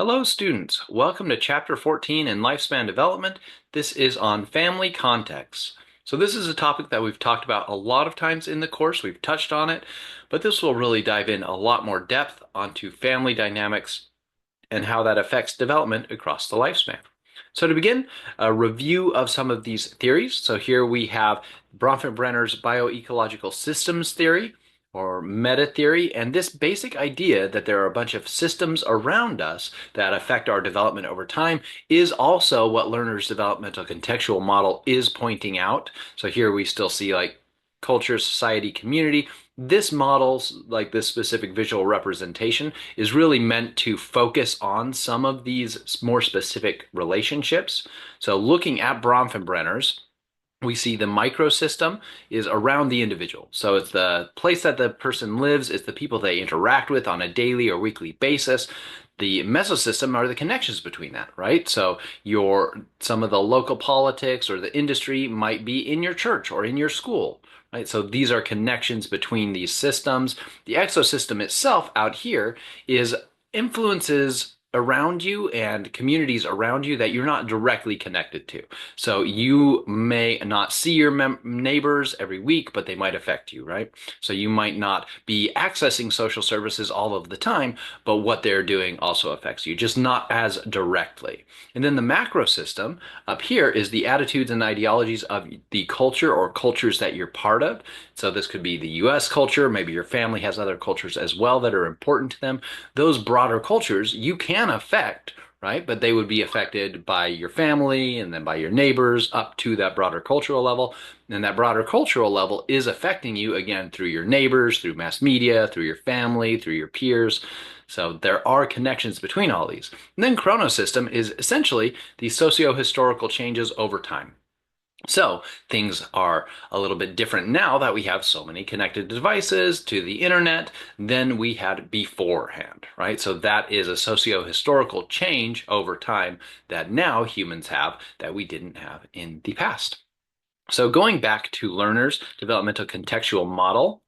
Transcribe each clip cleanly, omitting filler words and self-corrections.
Hello students, welcome to Chapter 14 in Lifespan Development. This is on family contexts. So this is a topic that we've talked about a lot of times in the course, we've touched on it, but this will really dive in a lot more depth onto family dynamics and how that affects development across the lifespan. So to begin, a review of some of these theories. So here we have Bronfenbrenner's bioecological systems theory, or meta theory, and this basic idea that there are a bunch of systems around us that affect our development over time is also what Lerner's developmental contextual model is pointing out. So here we still see like culture, society, community. This model's, like this specific visual representation, is really meant to focus on some of these more specific relationships. So looking at Bronfenbrenner's, we see the microsystem is around the individual. So it's the place that the person lives, it's the people they interact with on a daily or weekly basis. The mesosystem are the connections between that, right? So some of the local politics or the industry might be in your church or in your school, right? So these are connections between these systems. The exosystem itself out here is influences around you and communities around you that you're not directly connected to. So you may not see your neighbors every week, but they might affect you, right? So you might not be accessing social services all of the time, but what they're doing also affects you, just not as directly. And then the macro system up here is the attitudes and ideologies of the culture or cultures that you're part of. So this could be the US culture, maybe your family has other cultures as well that are important to them. Those broader cultures you can affect, right? But they would be affected by your family and then by your neighbors up to that broader cultural level. And that broader cultural level is affecting you again through your neighbors, through mass media, through your family, through your peers. So there are connections between all these. And then chronosystem is essentially the socio-historical changes over time. So things are a little bit different now that we have so many connected devices to the internet than we had beforehand, right? So that is a socio-historical change over time that now humans have that we didn't have in the past. So going back to Lerner's developmental contextual model,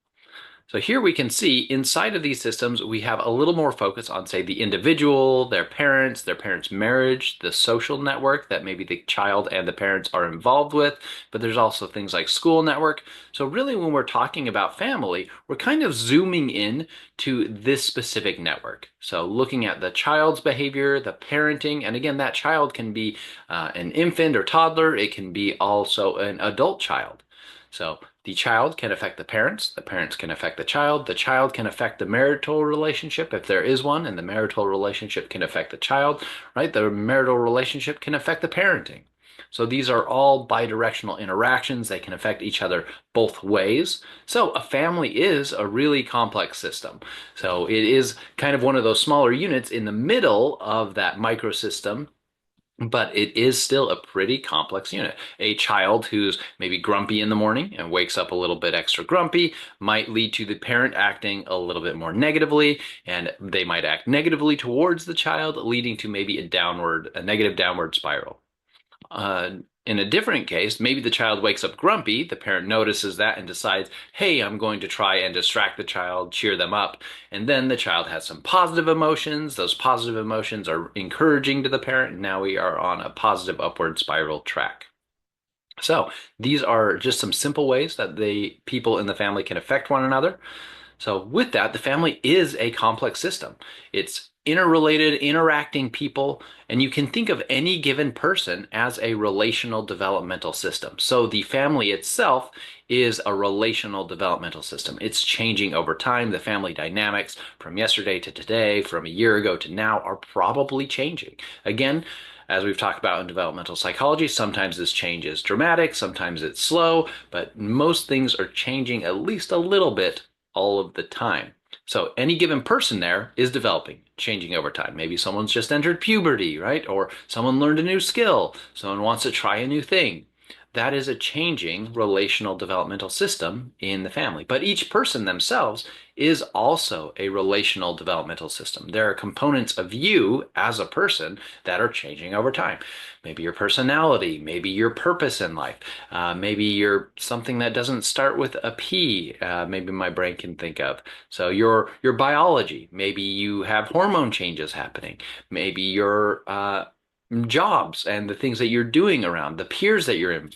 so here we can see inside of these systems, we have a little more focus on, say, the individual, their parents' marriage, the social network that maybe the child and the parents are involved with, but there's also things like school network. So really when we're talking about family, we're kind of zooming in to this specific network. So looking at the child's behavior, the parenting, and again, that child can be an infant or toddler. It can be also an adult child. So the child can affect the parents can affect the child can affect the marital relationship if there is one, and the marital relationship can affect the child, right? The marital relationship can affect the parenting. So these are all bidirectional interactions. They can affect each other both ways. So a family is a really complex system. So it is kind of one of those smaller units in the middle of that microsystem, but it is still a pretty complex unit. A child who's maybe grumpy in the morning and wakes up a little bit extra grumpy might lead to the parent acting a little bit more negatively, and they might act negatively towards the child, leading to maybe a negative downward spiral. In a different case, maybe the child wakes up grumpy, the parent notices that and decides, hey, I'm going to try and distract the child, cheer them up. And then the child has some positive emotions. Those positive emotions are encouraging to the parent. Now we are on a positive upward spiral track. So these are just some simple ways that the people in the family can affect one another. So with that, the family is a complex system. It's interrelated, interacting people, and you can think of any given person as a relational developmental system. So the family itself is a relational developmental system. It's changing over time. The family dynamics from yesterday to today, from a year ago to now, are probably changing. Again, as we've talked about in developmental psychology, sometimes this change is dramatic, sometimes it's slow, but most things are changing at least a little bit all of the time. So any given person there is developing, changing over time. Maybe someone's just entered puberty, right? Or someone learned a new skill. Someone wants to try a new thing. that is a changing relational developmental system in the family. But each person themselves is also a relational developmental system. There are components of you as a person that are changing over time. Maybe your personality, maybe your purpose in life, maybe you're something that doesn't start with a P, maybe my brain can think of. So your biology, maybe you have hormone changes happening. Maybe your jobs and the things that you're doing around, the peers that you're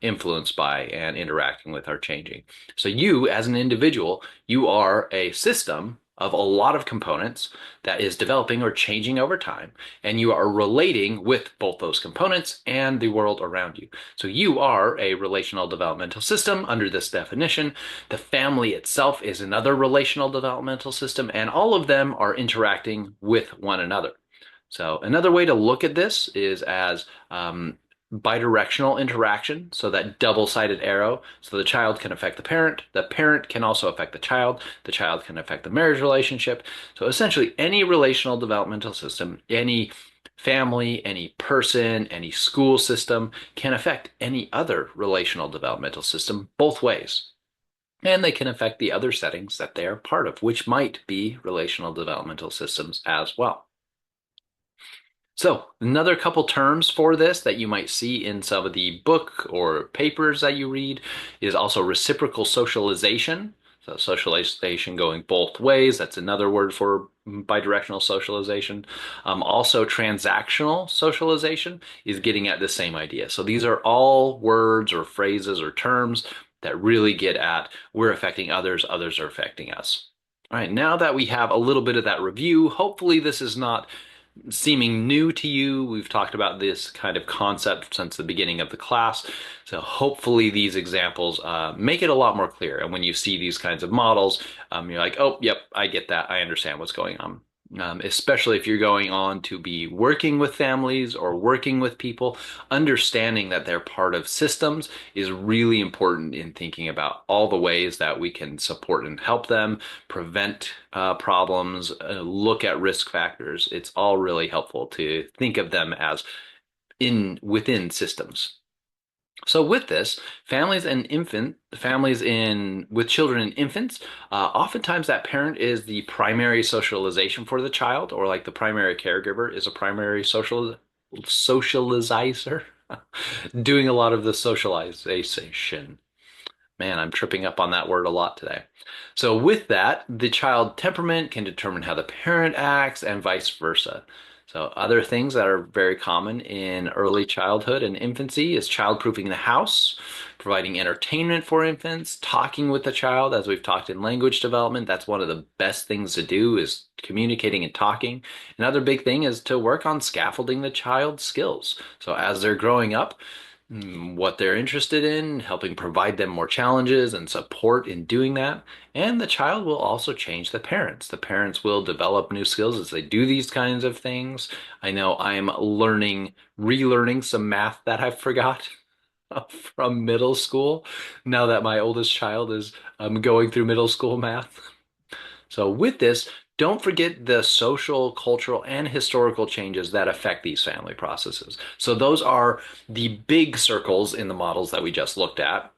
influenced by and interacting with are changing. So you, as an individual, you are a system of a lot of components that is developing or changing over time, and you are relating with both those components and the world around you. So you are a relational developmental system under this definition. The family itself is another relational developmental system, and all of them are interacting with one another. So another way to look at this is as bidirectional interaction, so that double-sided arrow. So the child can affect the parent can also affect the child can affect the marriage relationship. So essentially any relational developmental system, any family, any person, any school system can affect any other relational developmental system both ways. And they can affect the other settings that they are part of, which might be relational developmental systems as well. So, another couple terms for this that you might see in some of the book or papers that you read is also reciprocal socialization. So, socialization going both ways. That's another word for bidirectional socialization. Also, transactional socialization is getting at the same idea. So, these are all words or phrases or terms that really get at we're affecting others, others are affecting us. All right, now that we have a little bit of that review, hopefully this is not seeming new to you. We've talked about this kind of concept since the beginning of the class. So hopefully these examples make it a lot more clear. And when you see these kinds of models, you're like, oh, yep, I get that. I understand what's going on. Especially if you're going on to be working with families or working with people, understanding that they're part of systems is really important in thinking about all the ways that we can support and help them, prevent problems, look at risk factors. It's all really helpful to think of them as within systems. So with this, families in with children and infants, oftentimes that parent is the primary socialization for the child, or like the primary caregiver is a primary socializer, doing a lot of the socialization. Man, I'm tripping up on that word a lot today. So with that, the child temperament can determine how the parent acts and vice versa. So other things that are very common in early childhood and infancy is childproofing the house, providing entertainment for infants, talking with the child, as we've talked in language development. That's one of the best things to do is communicating and talking. Another big thing is to work on scaffolding the child's skills. So as they're growing up, what they're interested in, helping provide them more challenges and support in doing that. And the child will also change the parents. The parents will develop new skills as they do these kinds of things. I know I'm relearning some math that I forgot from middle school now that my oldest child is going through middle school math. So with this, don't forget the social, cultural, and historical changes that affect these family processes. So those are the big circles in the models that we just looked at,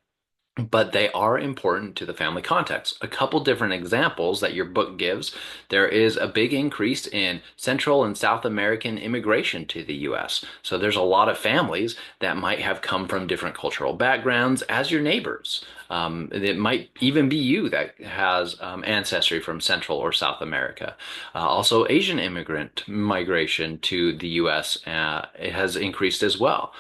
but they are important to the family context. A couple different examples that your book gives. There is a big increase in Central and South American immigration to the US. So there's a lot of families that might have come from different cultural backgrounds as your neighbors. It might even be you that has ancestry from Central or South America. Also, Asian immigrant migration to the US has increased as well.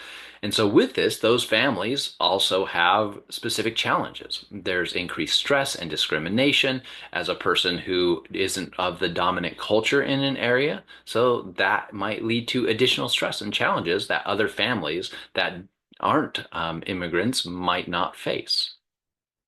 And so with this, those families also have specific challenges. There's increased stress and discrimination as a person who isn't of the dominant culture in an area. So that might lead to additional stress and challenges that other families that aren't immigrants might not face.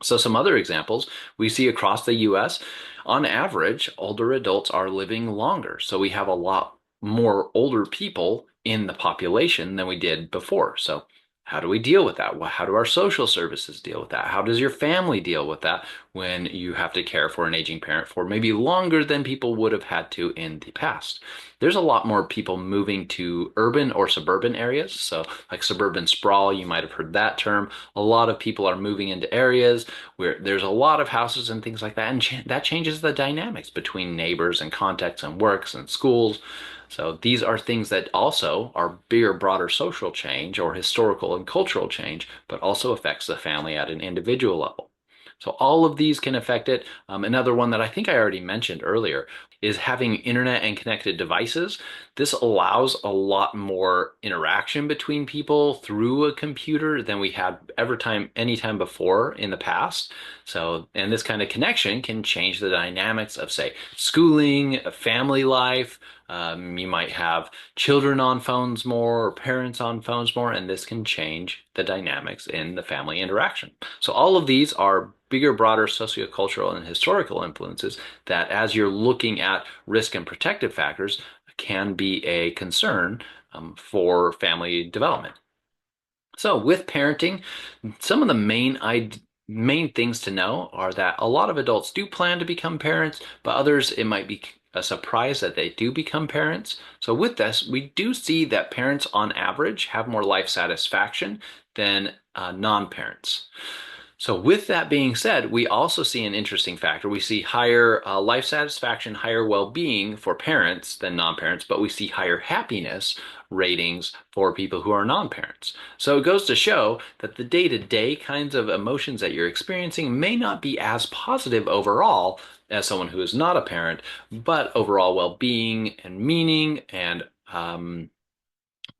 So some other examples we see across the US, on average, older adults are living longer. So we have a lot more older people in the population than we did before. So How do we deal with that? Well, how do our social services deal with that? How does your family deal with that when you have to care for an aging parent for maybe longer than people would have had to in the past? There's a lot more people moving to urban or suburban areas. So, like suburban sprawl, you might have heard that term. A lot of people are moving into areas where there's a lot of houses and things like that. And that changes the dynamics between neighbors and contexts and works and schools. So these are things that also are bigger, broader social change or historical and cultural change, but also affects the family at an individual level. So all of these can affect it. Another one that I think I already mentioned earlier is having internet and connected devices. This allows a lot more interaction between people through a computer than we had any time before in the past. So, and this kind of connection can change the dynamics of, say, schooling, family life. You might have children on phones more or parents on phones more, and this can change the dynamics in the family interaction. So all of these are bigger, broader sociocultural and historical influences that, as you're looking at risk and protective factors, can be a concern for family development. So with parenting, some of the main things to know are that a lot of adults do plan to become parents, but others it might be a surprise that they do become parents. So with this, we do see that parents on average have more life satisfaction than non-parents. So with that being said, we also see an interesting factor. We see higher life satisfaction, higher well-being for parents than non-parents, but we see higher happiness ratings for people who are non-parents. So it goes to show that the day-to-day kinds of emotions that you're experiencing may not be as positive overall as someone who is not a parent, but overall well-being and meaning and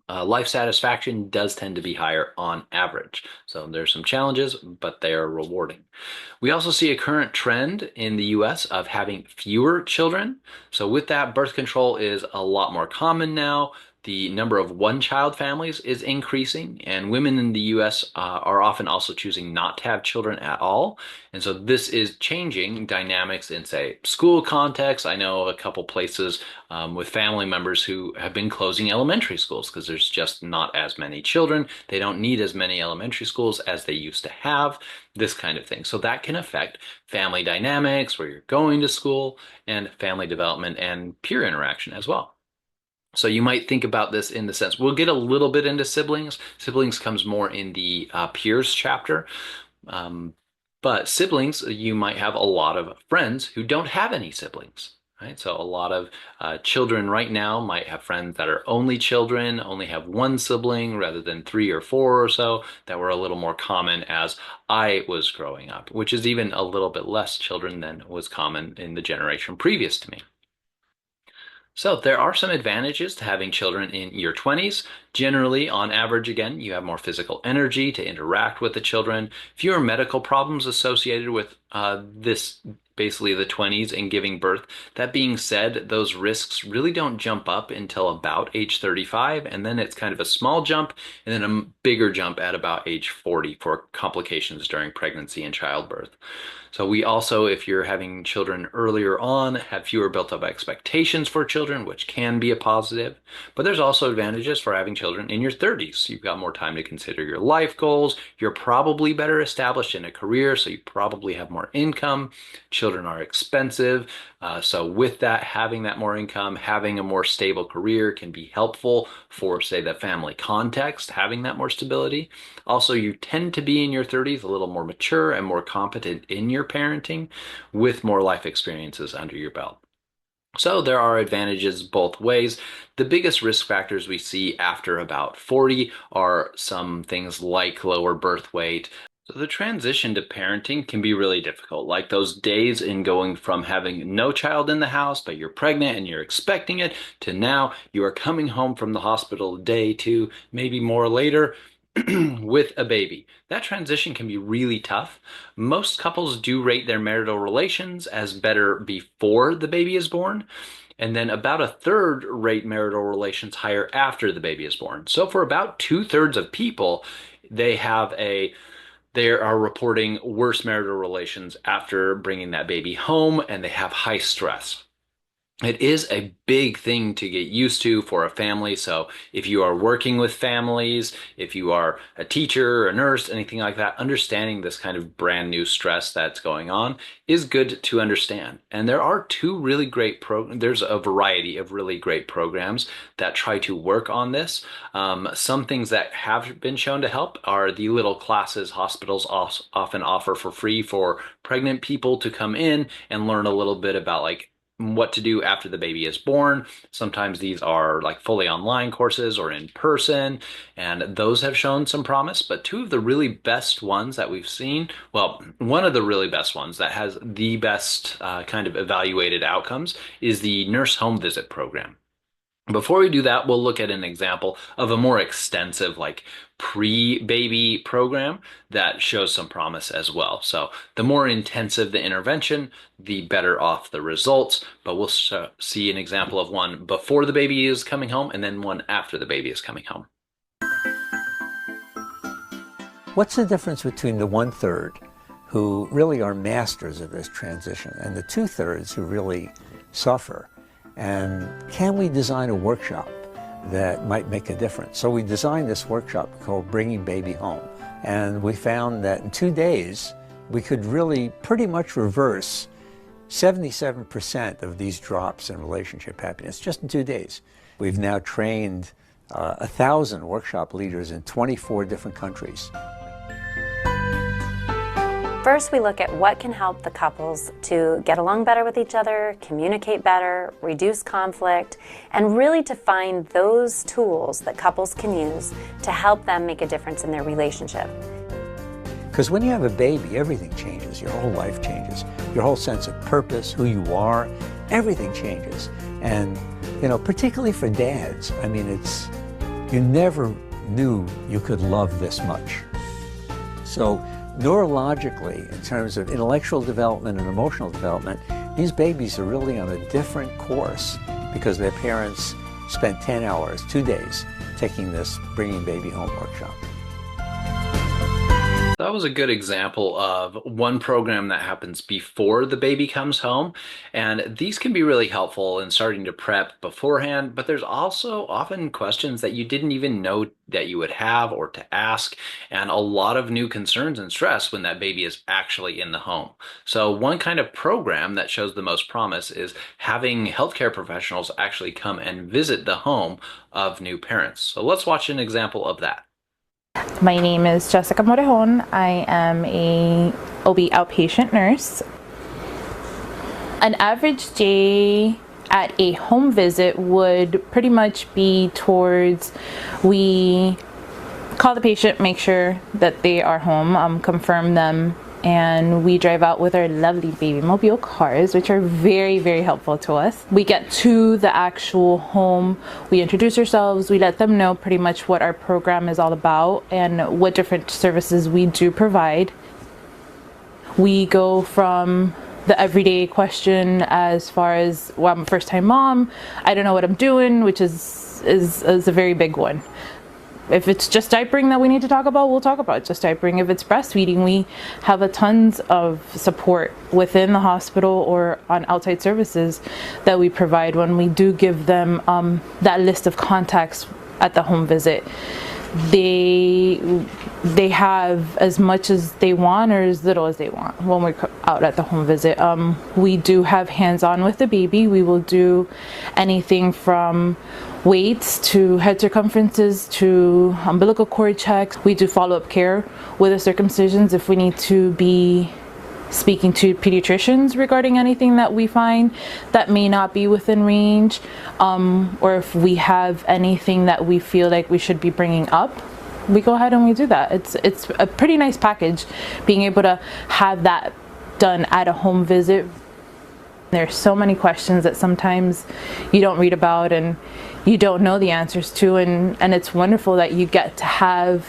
life satisfaction does tend to be higher on average. So there's some challenges, but they are rewarding. We also see a current trend in the US of having fewer children. So with that, birth control is a lot more common now. The number of one-child families is increasing, and women in the US are often also choosing not to have children at all. And so this is changing dynamics in, say, school context. I know a couple places with family members who have been closing elementary schools because there's just not as many children. They don't need as many elementary schools as they used to have, this kind of thing. So that can affect family dynamics, where you're going to school, and family development and peer interaction as well. So you might think about this in the sense, we'll get a little bit into siblings. Siblings comes more in the peers chapter. Um, but siblings, you might have a lot of friends who don't have any siblings, right? So a lot of children right now might have friends that are only children, only have one sibling rather than three or four or so, that were a little more common as I was growing up, which is even a little bit less children than was common in the generation previous to me. So there are some advantages to having children in your 20s. Generally, on average, again, you have more physical energy to interact with the children, fewer medical problems associated with this, basically the 20s and giving birth. That being said, those risks really don't jump up until about age 35, and then it's kind of a small jump and then a bigger jump at about age 40 for complications during pregnancy and childbirth. So we also, if you're having children earlier on, have fewer built up expectations for children, which can be a positive. But there's also advantages for having children in your 30s. You've got more time to consider your life goals. You're probably better established in a career, so you probably have more income. Children are expensive. So with that, having that more income, having a more stable career can be helpful for, say, the family context, having that more stability. Also, you tend to be in your 30s a little more mature and more competent in your parenting with more life experiences under your belt. So there are advantages both ways. The biggest risk factors we see after about 40 are some things like lower birth weight. So the transition to parenting can be really difficult, like those days in going from having no child in the house, but you're pregnant and you're expecting it, to now you are coming home from the hospital a day, two, maybe more later, with a baby. That transition can be really tough. Most couples do rate their marital relations as better before the baby is born, and then about a third rate marital relations higher after the baby is born. So for about two-thirds of people, they are reporting worse marital relations after bringing that baby home, and they have high stress. It is a big thing to get used to for a family. So if you are working with families, if you are a teacher, a nurse, anything like that, understanding this kind of brand new stress that's going on is good to understand. And there are two really great there's a variety of really great programs that try to work on this. Some things that have been shown to help are the little classes hospitals often offer for free for pregnant people to come in and learn a little bit about like what to do after the baby is born. Sometimes these are like fully online courses or in person, and those have shown some promise. But two of the really best ones that we've seen, well, one of the really best ones that has the best kind of evaluated outcomes is the nurse home visit program. Before we do that, we'll look at an example of a more extensive, like pre-baby program that shows some promise as well. So the more intensive the intervention, the better off the results. But we'll see an example of one before the baby is coming home and then one after the baby is coming home. What's the difference between the 1/3 who really are masters of this transition and the 2/3 who really suffer? And can we design a workshop that might make a difference? So we designed this workshop called Bringing Baby Home. And we found that in 2 days, we could really pretty much reverse 77% of these drops in relationship happiness just in 2 days. We've now trained 1,000 workshop leaders in 24 different countries. First, we look at what can help the couples to get along better with each other, communicate better, reduce conflict, and really to find those tools that couples can use to help them make a difference in their relationship. Because when you have a baby, everything changes. Your whole life changes. Your whole sense of purpose, who you are, everything changes. And, you know, particularly for dads, I mean, you never knew you could love this much. So, neurologically, in terms of intellectual development and emotional development, these babies are really on a different course because their parents spent 10 hours, 2 days, taking this Bringing Baby Home workshop. That was a good example of one program that happens before the baby comes home. And these can be really helpful in starting to prep beforehand, but there's also often questions that you didn't even know that you would have or to ask, and a lot of new concerns and stress when that baby is actually in the home. So one kind of program that shows the most promise is having healthcare professionals actually come and visit the home of new parents. So let's watch an example of that. My name is Jessica Morejon. I am a OB outpatient nurse. An average day at a home visit would pretty much be towards, we call the patient, make sure that they are home, confirm them, and we drive out with our lovely baby mobile cars, which are very, very helpful to us. We get to the actual home, we introduce ourselves, we let them know pretty much what our program is all about and what different services we do provide. We go from the everyday question as far as, well, I'm a first-time mom, I don't know what I'm doing, which is a very big one. If it's just diapering that we need to talk about, we'll talk about just diapering. If it's breastfeeding, we have a tons of support within the hospital or on outside services that we provide when we do give them that list of contacts at the home visit. They have as much as they want or as little as they want when we're out at the home visit. We do have hands-on with the baby. We will do anything from weights to head circumferences to umbilical cord checks. We do follow-up care with the circumcisions if we need to be speaking to pediatricians regarding anything that we find that may not be within range, or if we have anything that we feel like we should be bringing up, we go ahead and we do that. It's a pretty nice package being able to have that done at a home visit. There's so many questions that sometimes you don't read about and you don't know the answers to, and it's wonderful that you get to have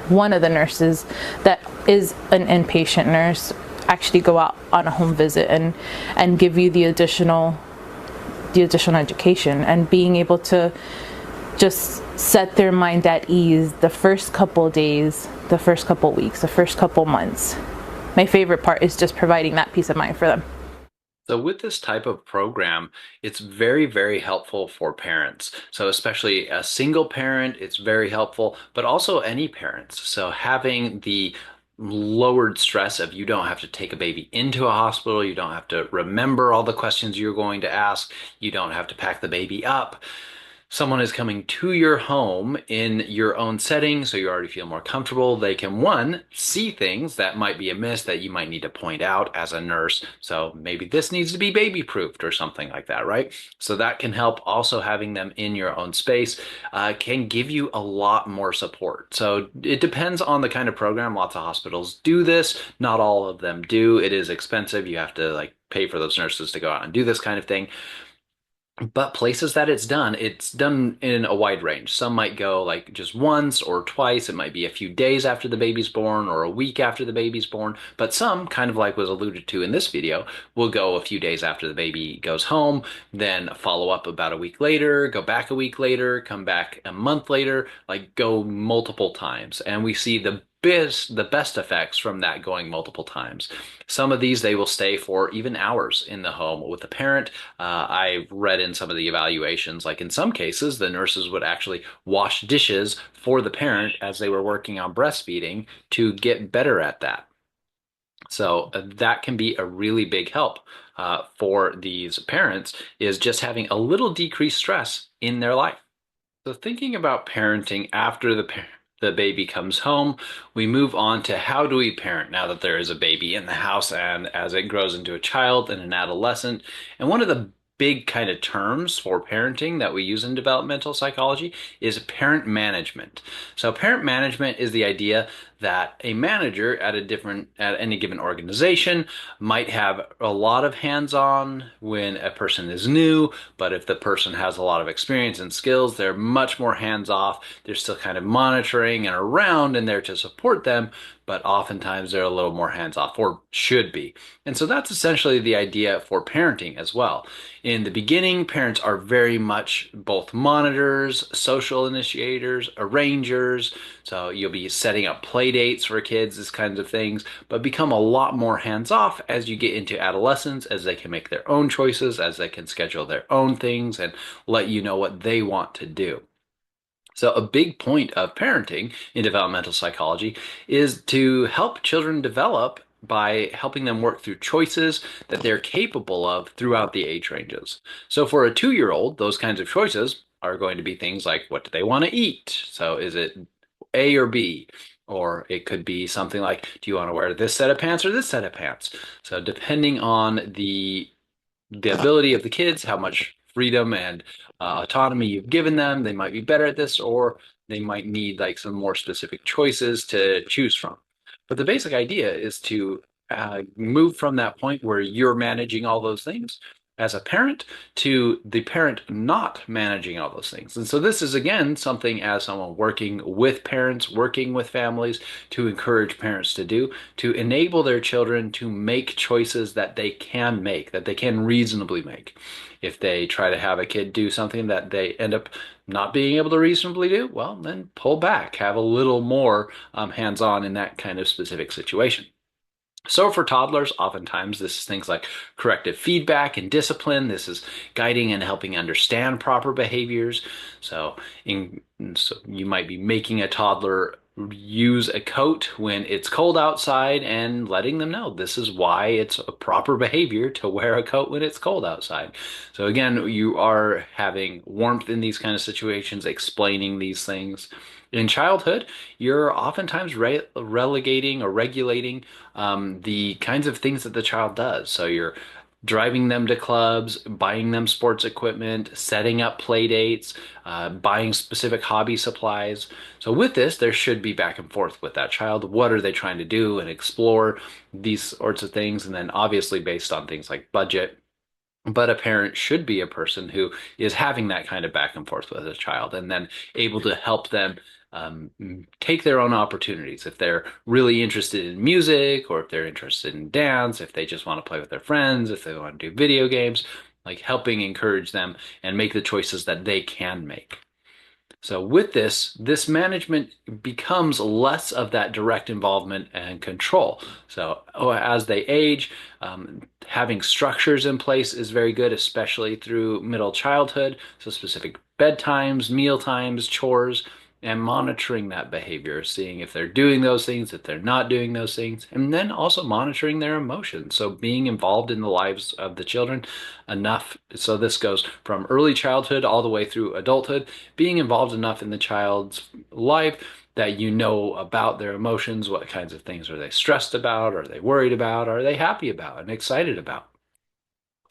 one of the nurses that is an inpatient nurse actually go out on a home visit and give you the additional education, and being able to just set their mind at ease the first couple days, the first couple weeks, the first couple months. My favorite part is just providing that peace of mind for them. So with this type of program, it's very, very helpful for parents. So especially a single parent, it's very helpful, but also any parents. So having the lowered stress of you don't have to take a baby into a hospital, you don't have to remember all the questions you're going to ask, you don't have to pack the baby up. Someone is coming to your home in your own setting, so you already feel more comfortable. They can, one, see things that might be amiss that you might need to point out as a nurse. So maybe this needs to be baby proofed or something like that, right? So that can help. Also, having them in your own space can give you a lot more support. So it depends on the kind of program. Lots of hospitals do this, not all of them do. It is expensive. You have to like pay for those nurses to go out and do this kind of thing. But places that it's done in a wide range. Some might go like just once or twice. It might be a few days after the baby's born or a week after the baby's born. But some, kind of like was alluded to in this video, will go a few days after the baby goes home, then follow up about a week later, go back a week later, come back a month later, like go multiple times. And we see the best effects from that going multiple times. Some of these they will stay for even hours in the home with the parent. I read in some of the evaluations, like in some cases, the nurses would actually wash dishes for the parent as they were working on breastfeeding to get better at that. So that can be a really big help for these parents, is just having a little decreased stress in their life. So thinking about parenting after the baby comes home, we move on to how do we parent now that there is a baby in the house and as it grows into a child and an adolescent. And one of the big kind of terms for parenting that we use in developmental psychology is parent management. So parent management is the idea that a manager at any given organization might have a lot of hands-on when a person is new, but if the person has a lot of experience and skills, they're much more hands-off. They're still kind of monitoring and around and there to support them, but oftentimes they're a little more hands-off, or should be. And so that's essentially the idea for parenting as well. In the beginning, parents are very much both monitors, social initiators, arrangers. So you'll be setting up play dates for kids, these kinds of things, but become a lot more hands-off as you get into adolescence, as they can make their own choices, as they can schedule their own things and let you know what they want to do. So a big point of parenting in developmental psychology is to help children develop by helping them work through choices that they're capable of throughout the age ranges. So for a 2-year-old, those kinds of choices are going to be things like, what do they want to eat? So is it A or B? Or it could be something like, do you want to wear this set of pants or this set of pants? So depending on the ability of the kids, how much freedom and autonomy you've given them, they might be better at this, or they might need like some more specific choices to choose from. But the basic idea is to move from that point where you're managing all those things as a parent to the parent not managing all those things. And so this is again something, as someone working with parents, working with families, to encourage parents to do, to enable their children to make choices that they can make, that they can reasonably make. If they try to have a kid do something that they end up not being able to reasonably do, well, then pull back, have a little more hands-on in that kind of specific situation. So for toddlers, oftentimes this is things like corrective feedback and discipline. This is guiding and helping understand proper behaviors. So you might be making a toddler use a coat when it's cold outside and letting them know this is why it's a proper behavior to wear a coat when it's cold outside. So again, you are having warmth in these kind of situations, explaining these things. In childhood, you're oftentimes relegating or regulating the kinds of things that the child does. So you're driving them to clubs, buying them sports equipment, setting up play dates, buying specific hobby supplies. So with this, there should be back and forth with that child. What are they trying to do and explore these sorts of things? And then obviously based on things like budget. But a parent should be a person who is having that kind of back and forth with a child and then able to help them um, take their own opportunities. If they're really interested in music, or if they're interested in dance, if they just want to play with their friends, if they want to do video games, like helping encourage them and make the choices that they can make. So with this management becomes less of that direct involvement and control. So as they age, having structures in place is very good, especially through middle childhood. So specific bedtimes, meal times, chores, and monitoring that behavior, seeing if they're doing those things, if they're not doing those things, and then also monitoring their emotions. So being involved in the lives of the children enough. So this goes from early childhood all the way through adulthood, being involved enough in the child's life that you know about their emotions, what kinds of things are they stressed about, are they worried about, are they happy about and excited about.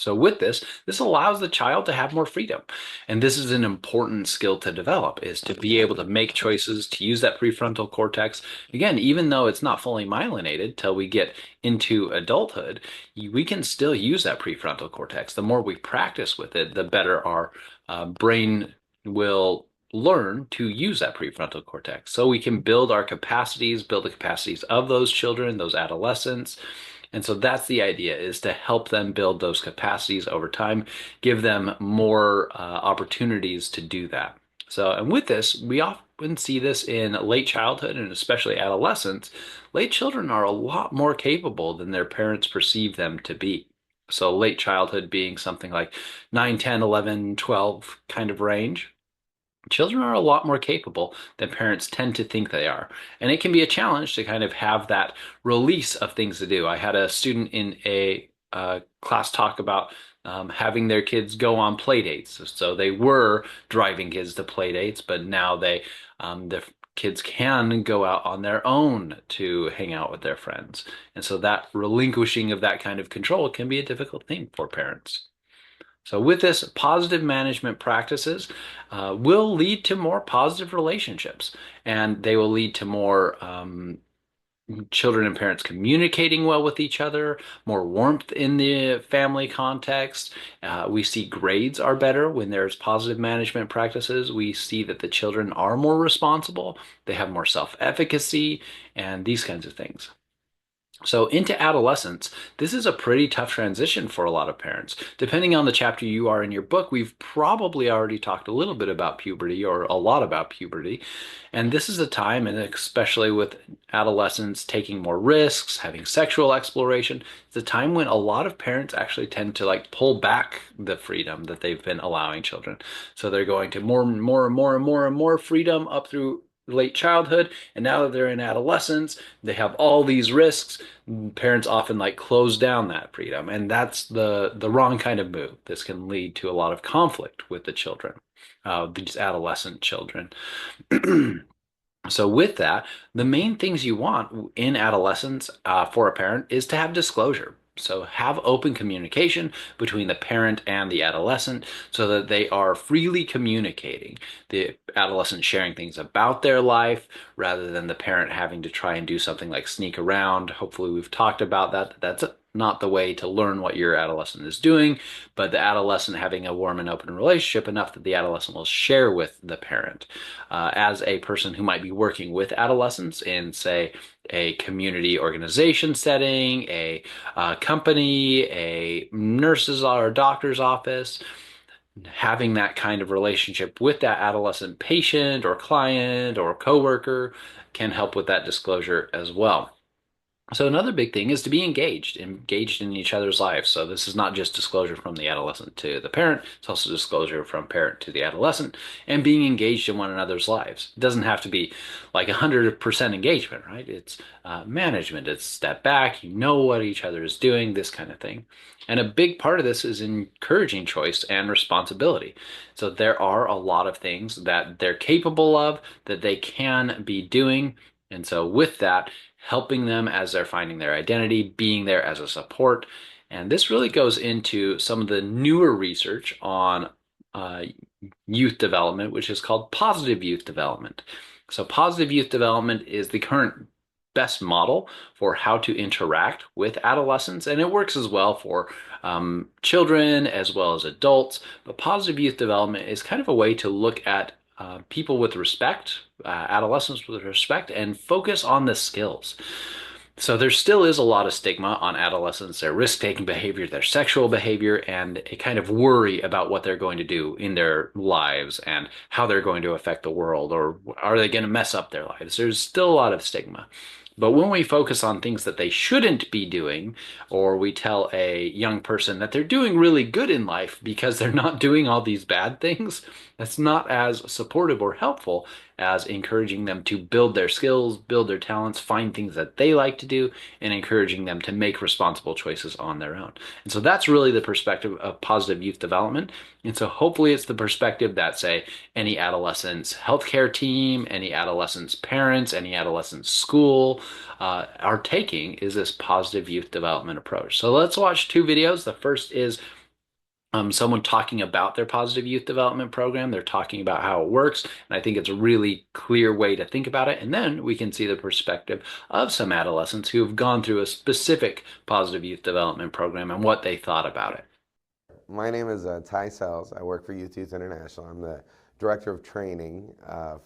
So with this allows the child to have more freedom. And this is an important skill to develop, is to be able to make choices, to use that prefrontal cortex. Again, even though it's not fully myelinated till we get into adulthood, we can still use that prefrontal cortex. The more we practice with it, the better our brain will learn to use that prefrontal cortex. So we can build our capacities, build the capacities of those children, those adolescents, and so that's the idea, is to help them build those capacities over time, give them more opportunities to do that. So, and with this, we often see this in late childhood and especially adolescence. Late children are a lot more capable than their parents perceive them to be. So late childhood being something like 9, 10, 11, 12 kind of range. Children are a lot more capable than parents tend to think they are. And it can be a challenge to kind of have that release of things to do. I had a student in a class talk about having their kids go on play dates. So they were driving kids to play dates, but now the kids can go out on their own to hang out with their friends. And so that relinquishing of that kind of control can be a difficult thing for parents. So with this, positive management practices will lead to more positive relationships, and they will lead to more children and parents communicating well with each other, more warmth in the family context. We see grades are better when there's positive management practices. We see that the children are more responsible, they have more self-efficacy, and these kinds of things. So into adolescence, this is a pretty tough transition for a lot of parents. Depending on the chapter you are in your book, we've probably already talked a little bit about puberty or a lot about puberty. And this is a time, and especially with adolescents taking more risks, having sexual exploration, it's a time when a lot of parents actually tend to like pull back the freedom that they've been allowing children. So they're going to more and more and more and more and more freedom up through late childhood, and now that they're in adolescence, they have all these risks. Parents often like close down that freedom, and that's the wrong kind of move. This can lead to a lot of conflict with the children, these adolescent children. So with that, the main things you want in adolescence for a parent is to have disclosure. So have open communication between the parent and the adolescent so that they are freely communicating. The adolescent sharing things about their life rather than the parent having to try and do something like sneak around. Hopefully we've talked about that. That's not the way to learn what your adolescent is doing, but the adolescent having a warm and open relationship enough that the adolescent will share with the parent. As a person who might be working with adolescents in, say, a community organization setting, a company, a nurse's or doctor's office, having that kind of relationship with that adolescent patient or client or coworker can help with that disclosure as well. So another big thing is to be engaged in each other's lives. So this is not just disclosure from the adolescent to the parent, it's also disclosure from parent to the adolescent and being engaged in one another's lives. It doesn't have to be like 100% engagement, right? It's management, it's step back, you know what each other is doing, this kind of thing. And a big part of this is encouraging choice and responsibility. So there are a lot of things that they're capable of, that they can be doing. And so with that, helping them as they're finding their identity, being there as a support. And this really goes into some of the newer research on youth development, which is called positive youth development. So positive youth development is the current best model for how to interact with adolescents, and it works as well for children as well as adults. But positive youth development is kind of a way to look at people with respect, adolescents with respect, and focus on the skills. So there still is a lot of stigma on adolescents, their risk-taking behavior, their sexual behavior, and a kind of worry about what they're going to do in their lives and how they're going to affect the world, or are they going to mess up their lives? There's still a lot of stigma. But when we focus on things that they shouldn't be doing, or we tell a young person that they're doing really good in life because they're not doing all these bad things, that's not as supportive or helpful as encouraging them to build their skills, build their talents, find things that they like to do, and encouraging them to make responsible choices on their own. And so that's really the perspective of positive youth development. And so hopefully it's the perspective that, say, any adolescent's healthcare team, any adolescent's parents, any adolescent's school are taking is this positive youth development approach. So let's watch two videos. The first is someone talking about their positive youth development program. They're talking about how it works, and I think it's a really clear way to think about it. And then we can see the perspective of some adolescents who have gone through a specific positive youth development program and what they thought about it. My name is Ty Sells. I work for Youth International. I'm the Director of Training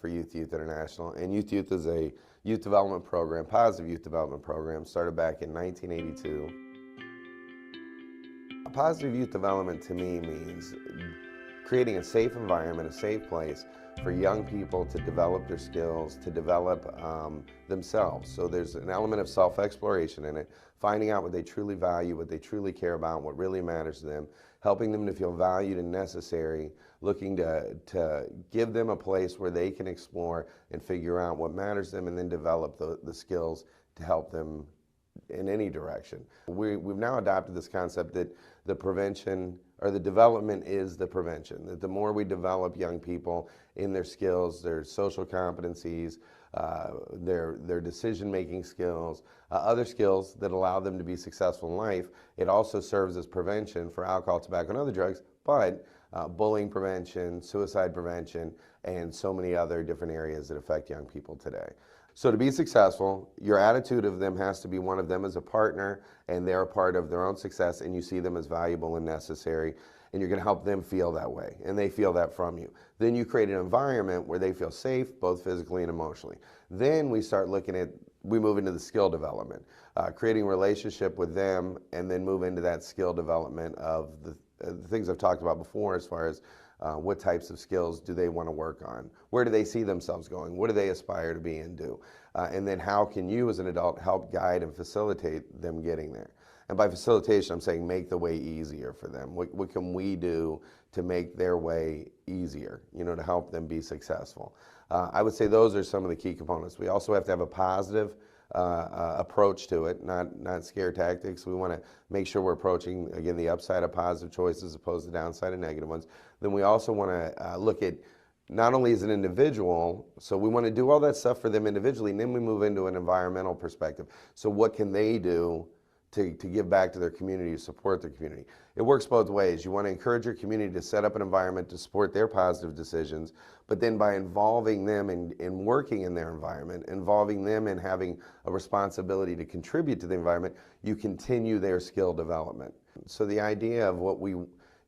for Youth International. And Youth is a youth development program, positive youth development program, started back in 1982. Positive youth development to me means creating a safe environment, a safe place for young people to develop their skills, to develop themselves. So there's an element of self-exploration in it, finding out what they truly value, what they truly care about, what really matters to them, helping them to feel valued and necessary, looking to give them a place where they can explore and figure out what matters to them, and then develop the skills to help them in any direction. We've now adopted this concept that the prevention or the development is the prevention, that the more we develop young people in their skills, their social competencies, their decision-making skills, other skills that allow them to be successful in life, it also serves as prevention for alcohol, tobacco, and other drugs, but bullying prevention, suicide prevention, and so many other different areas that affect young people today. So to be successful, your attitude of them has to be one of them as a partner, and they're a part of their own success, and you see them as valuable and necessary, and you're going to help them feel that way, and they feel that from you. Then you create an environment where they feel safe, both physically and emotionally. Then we start looking at, we move into the skill development, creating a relationship with them, and then move into that skill development of the things I've talked about before, as far as what types of skills do they want to work on? Where do they see themselves going? What do they aspire to be and do? And then how can you as an adult help guide and facilitate them getting there? And by facilitation, I'm saying make the way easier for them. What can we do to make their way easier, to help them be successful? I would say those are some of the key components. We also have to have a positive approach to it, not scare tactics. We want to make sure we're approaching, again, the upside of positive choices as opposed to the downside of negative ones. Then we also want to look at not only as an individual, so we want to do all that stuff for them individually, and then we move into an environmental perspective. So what can they do to give back to their community, to support their community? It works both ways. You want to encourage your community to set up an environment to support their positive decisions, but then by involving them in working in their environment, involving them in having a responsibility to contribute to the environment, you continue their skill development. So the idea of what we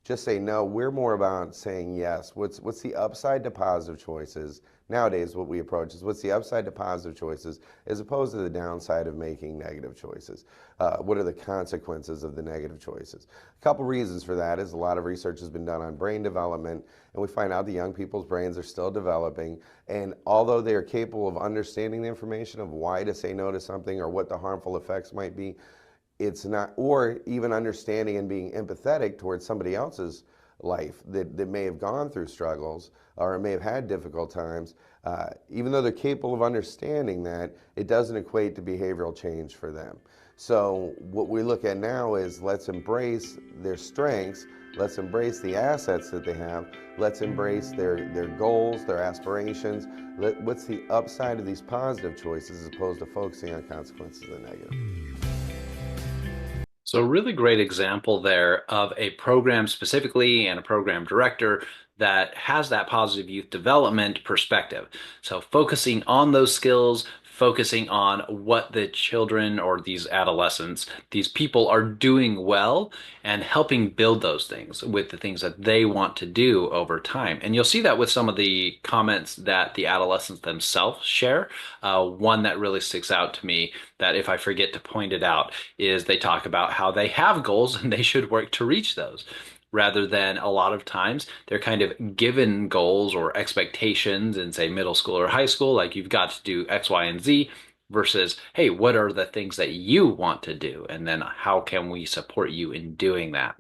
just say no, we're more about saying yes. What's the upside to positive choices? Nowadays, what we approach is what's the upside to positive choices as opposed to the downside of making negative choices. What are the consequences of the negative choices? A couple reasons for that is a lot of research has been done on brain development, and we find out the young people's brains are still developing, and although they are capable of understanding the information of why to say no to something or what the harmful effects might be, it's not, or even understanding and being empathetic towards somebody else's life that may have gone through struggles or may have had difficult times, even though they're capable of understanding that, it doesn't equate to behavioral change for them. So what we look at now is let's embrace their strengths, let's embrace the assets that they have, let's embrace their goals, their aspirations. What's the upside of these positive choices as opposed to focusing on consequences of the negative? So a really great example there of a program specifically and a program director that has that positive youth development perspective. So focusing on those skills, focusing on what the children or these adolescents, these people are doing well and helping build those things with the things that they want to do over time. And you'll see that with some of the comments that the adolescents themselves share. One that really sticks out to me that if I forget to point it out is they talk about how they have goals and they should work to reach those, rather than a lot of times they're kind of given goals or expectations in, say, middle school or high school, like you've got to do X, Y, and Z, versus, hey, what are the things that you want to do? And then how can we support you in doing that?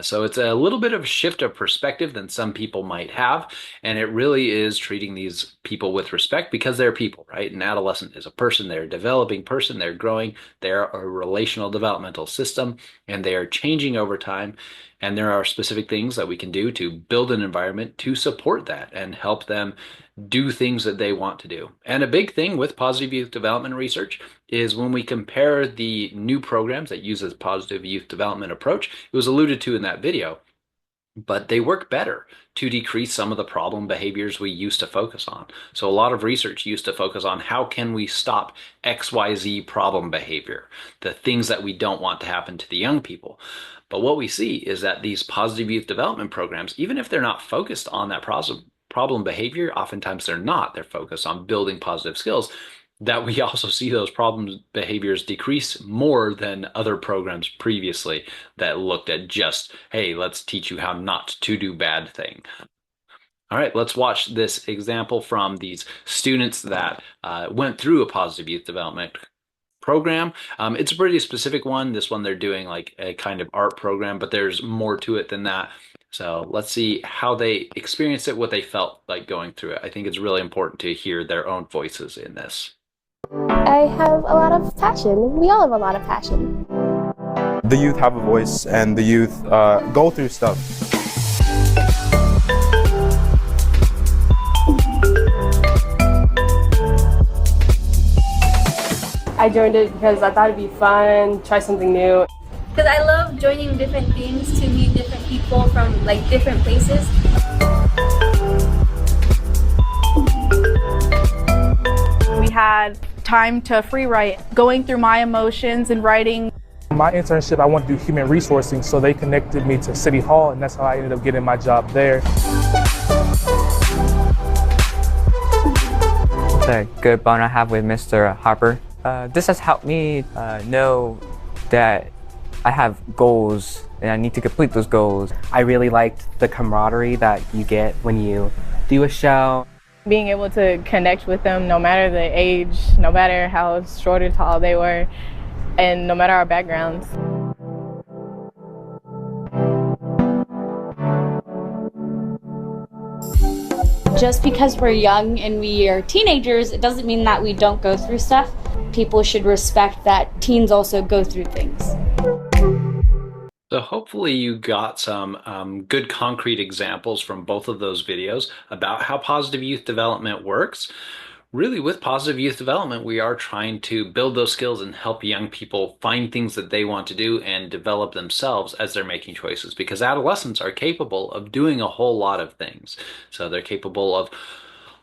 So it's a little bit of a shift of perspective than some people might have. And it really is treating these people with respect because they're people, right? An adolescent is a person, they're a developing person, they're growing, they're a relational developmental system, and they are changing over time. And there are specific things that we can do to build an environment to support that and help them do things that they want to do. And a big thing with positive youth development research is when we compare the new programs that use this positive youth development approach, it was alluded to in that video, but they work better to decrease some of the problem behaviors we used to focus on. So a lot of research used to focus on how can we stop XYZ problem behavior, the things that we don't want to happen to the young people. But what we see is that these positive youth development programs, even if they're not focused on that problem behavior, oftentimes they're not. They're focused on building positive skills, that we also see those problem behaviors decrease more than other programs previously that looked at just, hey, let's teach you how not to do bad thing. All right, let's watch this example from these students that went through a positive youth development program. It's a pretty specific one. This one they're doing like a kind of art program, but there's more to it than that. So let's see how they experienced it, what they felt like going through it. I think it's really important to hear their own voices in this. I have a lot of passion. We all have a lot of passion. The youth have a voice and the youth go through stuff. I joined it because I thought it'd be fun, try something new. Because I love joining different things to meet different people from like different places. We had time to free write, going through my emotions and writing. My internship, I wanted to do human resourcing, so they connected me to City Hall, and that's how I ended up getting my job there. The good bond I have with Mr. Harper. This has helped me know that I have goals and I need to complete those goals. I really liked the camaraderie that you get when you do a show. Being able to connect with them no matter the age, no matter how short or tall they were, and no matter our backgrounds. Just because we're young and we are teenagers, it doesn't mean that we don't go through stuff. People should respect that teens also go through things. So hopefully you got some good concrete examples from both of those videos about how positive youth development works. Really, with positive youth development, we are trying to build those skills and help young people find things that they want to do and develop themselves as they're making choices, because adolescents are capable of doing a whole lot of things. So they're capable of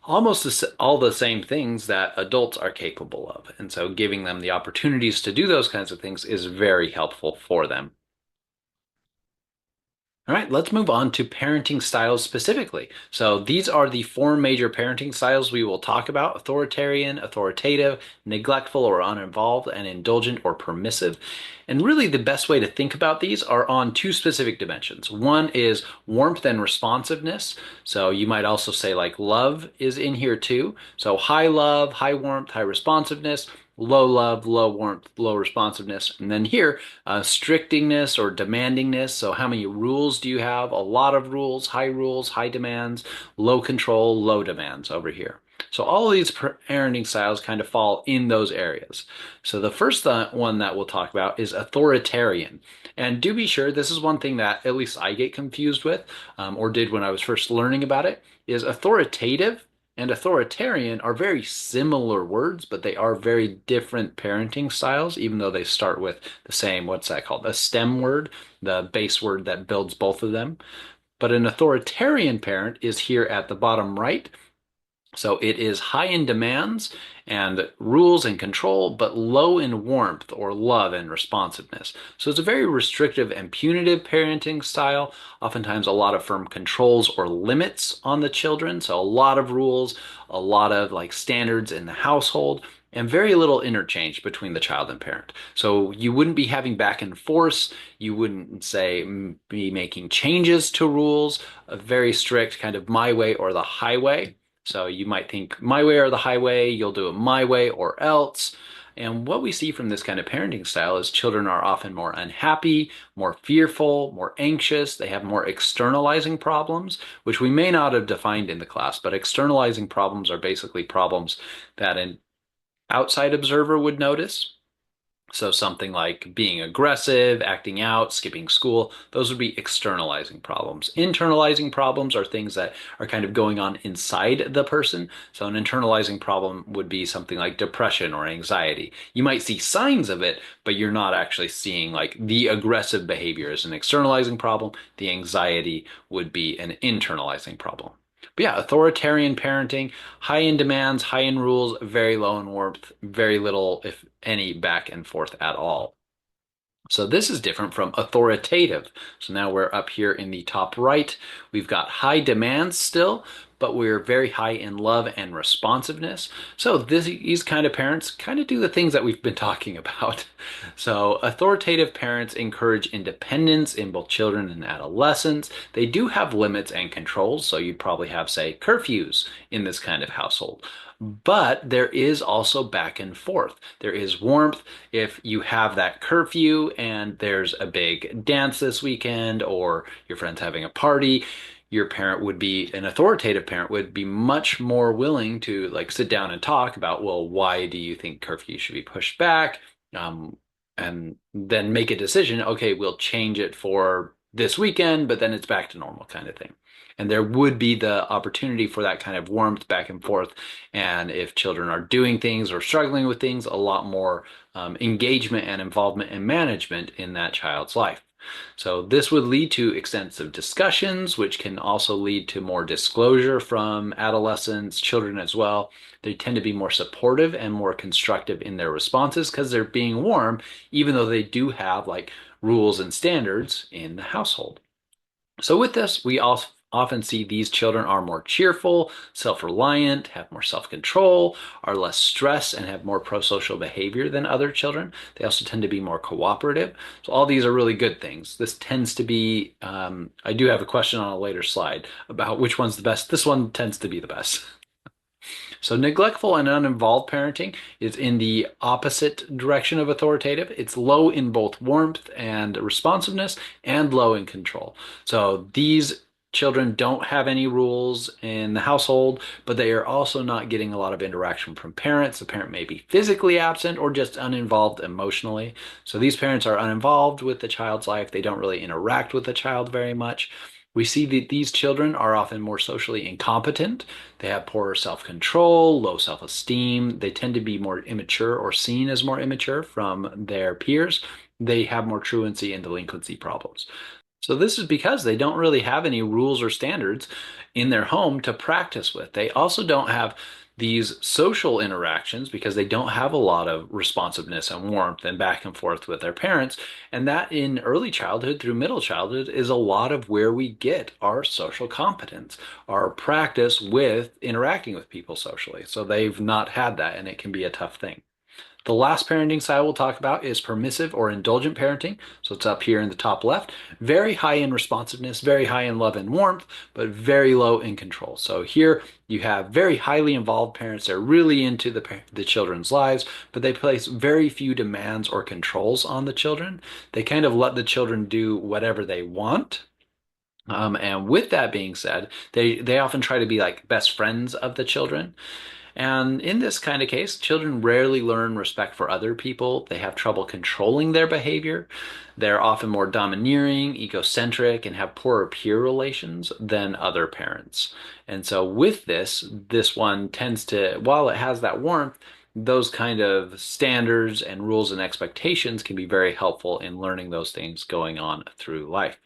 almost all the same things that adults are capable of. And so giving them the opportunities to do those kinds of things is very helpful for them. All right, let's move on to parenting styles specifically. So these are the 4 major parenting styles we will talk about: authoritarian, authoritative, neglectful or uninvolved, and indulgent or permissive. And really the best way to think about these are on 2 specific dimensions. One is warmth and responsiveness. So you might also say like love is in here too. So high love, high warmth, high responsiveness. Low love, low warmth, low responsiveness. And then here, strictingness or demandingness. So how many rules do you have? A lot of rules, high demands, low control, low demands over here. So all of these parenting styles kind of fall in those areas. So the first one that we'll talk about is authoritarian. And do be sure, this is one thing that at least I get confused with, or did when I was first learning about it, is authoritative and authoritarian are very similar words, but they are very different parenting styles, even though they start with the same, what's that called? A stem word, the base word that builds both of them. But an authoritarian parent is here at the bottom right. So it is high in demands and rules and control, but low in warmth or love and responsiveness. So it's a very restrictive and punitive parenting style. Oftentimes, a lot of firm controls or limits on the children. So a lot of rules, a lot of like standards in the household, and very little interchange between the child and parent. So you wouldn't be having back and forth. You wouldn't say be making changes to rules. A very strict kind of my way or the highway. So you might think my way or the highway, you'll do it my way or else. And what we see from this kind of parenting style is children are often more unhappy, more fearful, more anxious. They have more externalizing problems, which we may not have defined in the class, but externalizing problems are basically problems that an outside observer would notice. So something like being aggressive, acting out, skipping school, those would be externalizing problems. Internalizing problems are things that are kind of going on inside the person. So an internalizing problem would be something like depression or anxiety. You might see signs of it, but you're not actually seeing like the aggressive behavior as an externalizing problem. The anxiety would be an internalizing problem. But yeah, authoritarian parenting, high in demands, high in rules, very low in warmth, very little, if any, back and forth at all. So this is different from authoritative. So now we're up here in the top right. We've got high demands still, but we're very high in love and responsiveness. So these kind of parents kind of do the things that we've been talking about. So authoritative parents encourage independence in both children and adolescents. They do have limits and controls. So you'd probably have, say, curfews in this kind of household. But there is also back and forth. There is warmth. If you have that curfew and there's a big dance this weekend or your friend's having a party, your parent would be, an authoritative parent would be much more willing to like sit down and talk about, well, why do you think curfew should be pushed back? And then make a decision. Okay, we'll change it for this weekend, but then it's back to normal kind of thing. And there would be the opportunity for that kind of warmth back and forth. And if children are doing things or struggling with things, a lot more engagement and involvement and management in that child's life. So this would lead to extensive discussions, which can also lead to more disclosure from adolescents, children as well. They tend to be more supportive and more constructive in their responses because they're being warm, even though they do have like rules and standards in the household. So with this, we also often see these children are more cheerful, self-reliant, have more self-control, are less stressed, and have more pro-social behavior than other children. They also tend to be more cooperative. So all these are really good things. This tends to be, I do have a question on a later slide about which one's the best. This one tends to be the best. So neglectful and uninvolved parenting is in the opposite direction of authoritative. It's low in both warmth and responsiveness and low in control. So these children don't have any rules in the household, but they are also not getting a lot of interaction from parents. The parent may be physically absent or just uninvolved emotionally. So these parents are uninvolved with the child's life. They don't really interact with the child very much. We see that these children are often more socially incompetent. They have poorer self-control, low self-esteem. They tend to be more immature or seen as more immature from their peers. They have more truancy and delinquency problems. So this is because they don't really have any rules or standards in their home to practice with. They also don't have these social interactions because they don't have a lot of responsiveness and warmth and back and forth with their parents. And that in early childhood through middle childhood is a lot of where we get our social competence, our practice with interacting with people socially. So they've not had that, and it can be a tough thing. The last parenting style we'll talk about is permissive or indulgent parenting. So it's up here in the top left. Very high in responsiveness, very high in love and warmth, but very low in control. So here you have very highly involved parents. They're really into the children's lives, but they place very few demands or controls on the children. They kind of let the children do whatever they want. And with that being said, they often try to be like best friends of the children. And in this kind of case, children rarely learn respect for other people. They have trouble controlling their behavior. They're often more domineering, egocentric, and have poorer peer relations than other parents. And so with this one tends to, while it has that warmth, those kind of standards and rules and expectations can be very helpful in learning those things going on through life.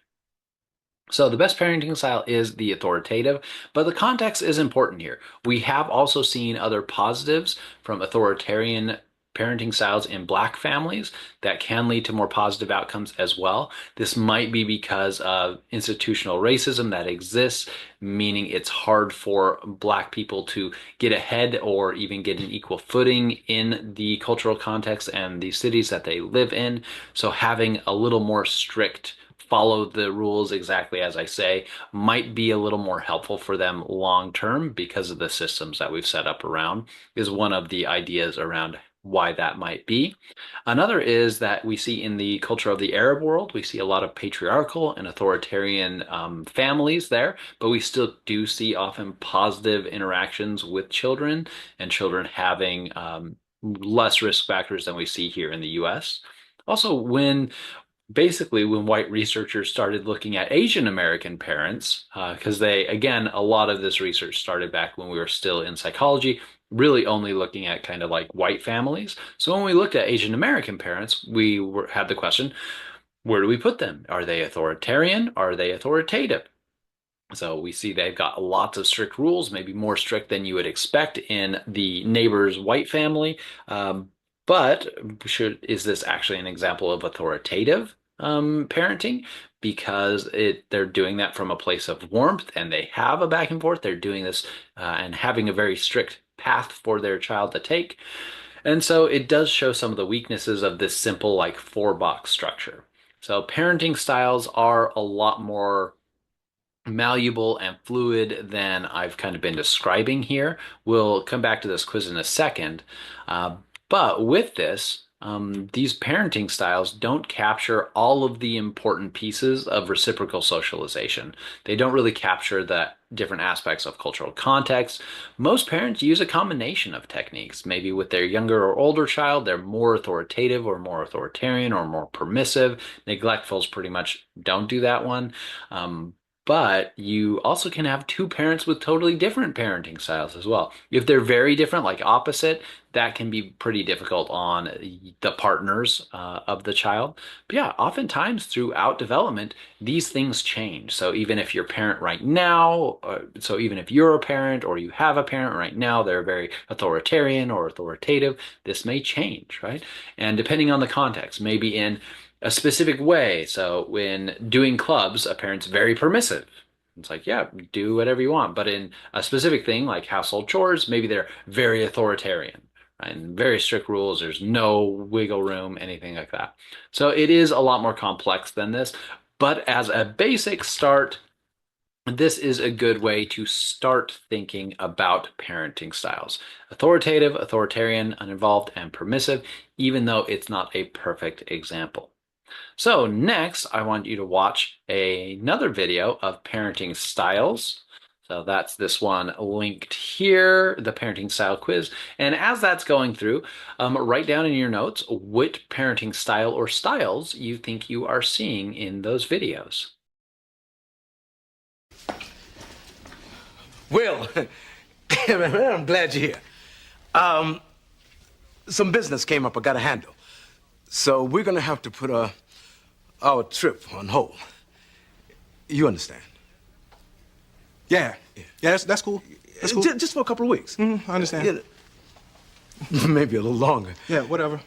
So the best parenting style is the authoritative, but the context is important here. We have also seen other positives from authoritarian parenting styles in Black families that can lead to more positive outcomes as well. This might be because of institutional racism that exists, meaning it's hard for Black people to get ahead or even get an equal footing in the cultural context and the cities that they live in. So having a little more strict follow the rules exactly as I say might be a little more helpful for them long term because of the systems that we've set up around, is one of the ideas around why that might be. Another is that we see in the culture of the Arab world, we see a lot of patriarchal and authoritarian families there, but we still do see often positive interactions with children and children having less risk factors than we see here in the US. Also, when white researchers started looking at Asian American parents, because again, a lot of this research started back when we were still in psychology, really only looking at kind of like white families. So when we looked at Asian American parents, had the question, where do we put them? Are they authoritarian? Are they authoritative? So we see they've got lots of strict rules, maybe more strict than you would expect in the neighbor's white family. But is this actually an example of authoritative parenting? Because they're doing that from a place of warmth and they have a back and forth. They're doing this and having a very strict path for their child to take. And so it does show some of the weaknesses of this simple like 4-box structure. So parenting styles are a lot more malleable and fluid than I've kind of been describing here. We'll come back to this quiz in a second. But with this, these parenting styles don't capture all of the important pieces of reciprocal socialization. They don't really capture the different aspects of cultural context. Most parents use a combination of techniques. Maybe with their younger or older child, they're more authoritative or more authoritarian or more permissive. Neglectfuls pretty much don't do that one. But you also can have two parents with totally different parenting styles as well. If they're very different, like opposite, that can be pretty difficult on the partners of the child. But yeah, oftentimes throughout development, these things change. So even if you're a parent right now, so even if you're a parent or you have a parent right now, they're very authoritarian or authoritative, this may change, right? And depending on the context, maybe in a specific way. So when doing clubs, a parent's very permissive. It's like, yeah, do whatever you want. But in a specific thing like household chores, maybe they're very authoritarian, right? And very strict rules. There's no wiggle room, anything like that. So it is a lot more complex than this. But as a basic start, this is a good way to start thinking about parenting styles. Authoritative, authoritarian, uninvolved, and permissive, even though it's not a perfect example. So next, I want you to watch another video of parenting styles. So that's this one linked here, the parenting style quiz. And as that's going through, write down in your notes what parenting style or styles you think you are seeing in those videos. Will, I'm glad you're here. Some business came up I got to handle. So we're going to have to put our trip on hold. You understand? Yeah, that's cool. That's cool. Just for a couple of weeks. I understand. Yeah. Maybe a little longer. Yeah, whatever.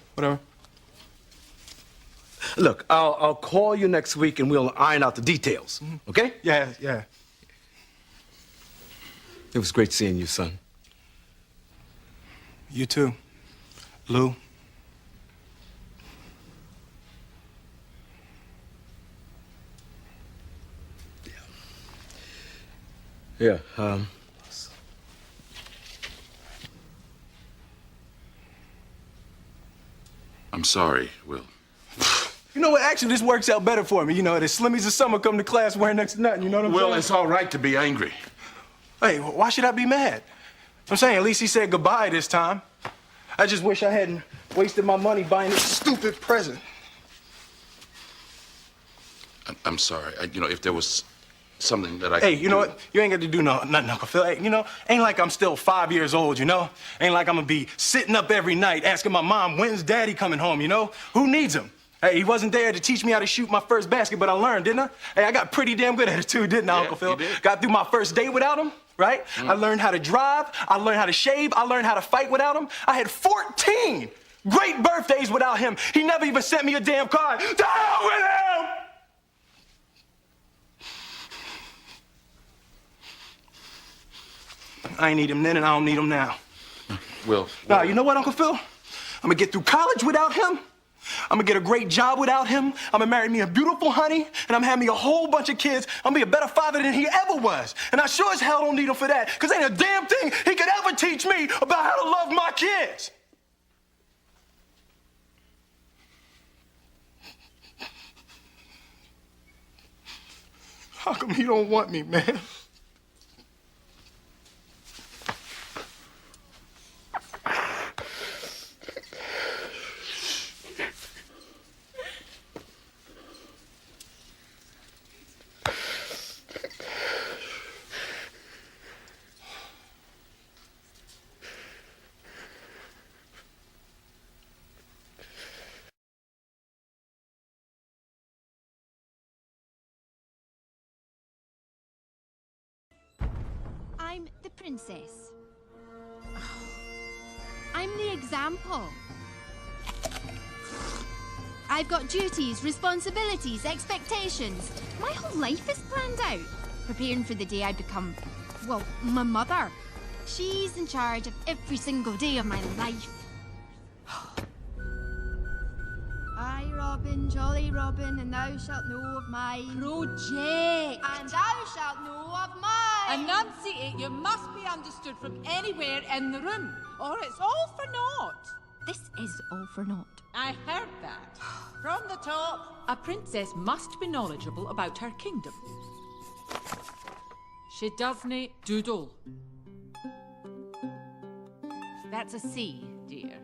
Look, I'll call you next week and we'll iron out the details. Okay? Yeah. It was great seeing you, son. You too, Lou. Yeah, I'm sorry, Will. You know what? Actually, this works out better for me. You know, the slimmies of summer come to class wearing next to nothing. You know what I'm saying? Well, it's all right to be angry. Hey, why should I be mad? I'm saying at least he said goodbye this time. I just wish I hadn't wasted my money buying this stupid present. I'm sorry. If there was something that I Hey, could you know do. what? You ain't got to do nothing, Uncle Phil. Hey, ain't like I'm still 5 years old, you know? Ain't like I'm gonna be sitting up every night asking my mom, when's Daddy coming home, you know? Who needs him? Hey, he wasn't there to teach me how to shoot my first basket, but I learned, didn't I? Hey, I got pretty damn good at it too, didn't I, Uncle Phil? Got through my first date without him, right? I learned how to drive, I learned how to shave, I learned how to fight without him. I had 14 great birthdays without him. He never even sent me a damn card. To hell with him! I ain't need him then and I don't need him now. Will. Now, you know what, Uncle Phil? I'm gonna get through college without him. I'm gonna get a great job without him. I'm gonna marry me a beautiful honey, and I'm gonna have me a whole bunch of kids. I'm gonna be a better father than he ever was. And I sure as hell don't need him for that, because ain't a damn thing he could ever teach me about how to love my kids. How come he don't want me, man? I'm the princess. I'm the example. I've got duties, responsibilities, expectations. My whole life is planned out. Preparing for the day I become, well, my mother. She's in charge of every single day of my life. Aye, Robin, jolly Robin, and thou shalt know of my project. And thou shalt know of my... Enunciate, you must be understood from anywhere in the room, or it's all for naught. This is all for naught. I heard that. From the top. A princess must be knowledgeable about her kingdom. She doesn't doodle. That's a C, dear.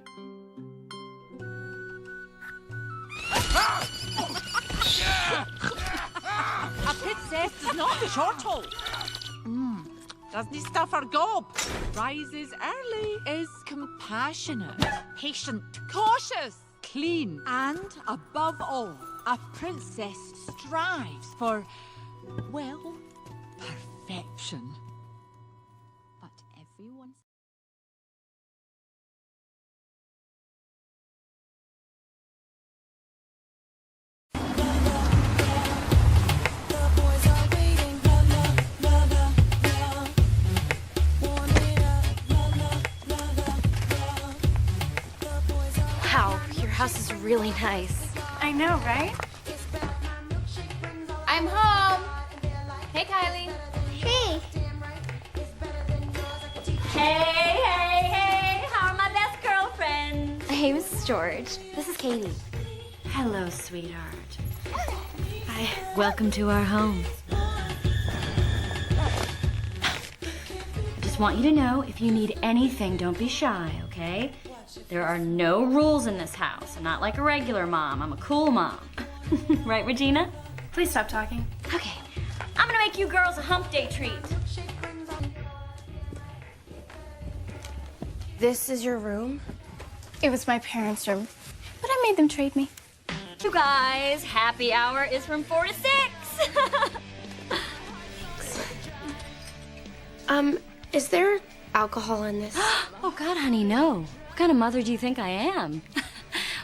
A princess does not chortle. Doesn't stuff her gob. Rises early. Is compassionate. Patient. Cautious. Clean. And above all, a princess strives for, well, perfection. But everyone's... Wow, your house is really nice. I know, right? I'm home. Hey, Kylie. Hey. Hey, how are my best girlfriends? Hey, Mrs. George. This is Katie. Hello, sweetheart. Hi. Welcome to our home. Just want you to know, if you need anything, don't be shy, okay? There are no rules in this house. I'm not like a regular mom. I'm a cool mom. Right, Regina? Please stop talking. Okay. I'm gonna make you girls a hump day treat. This is your room? It was my parents' room, but I made them trade me. You guys, happy hour is from 4 to 6. Is there alcohol in this? Oh, God, honey, no. What kind of mother do you think I am?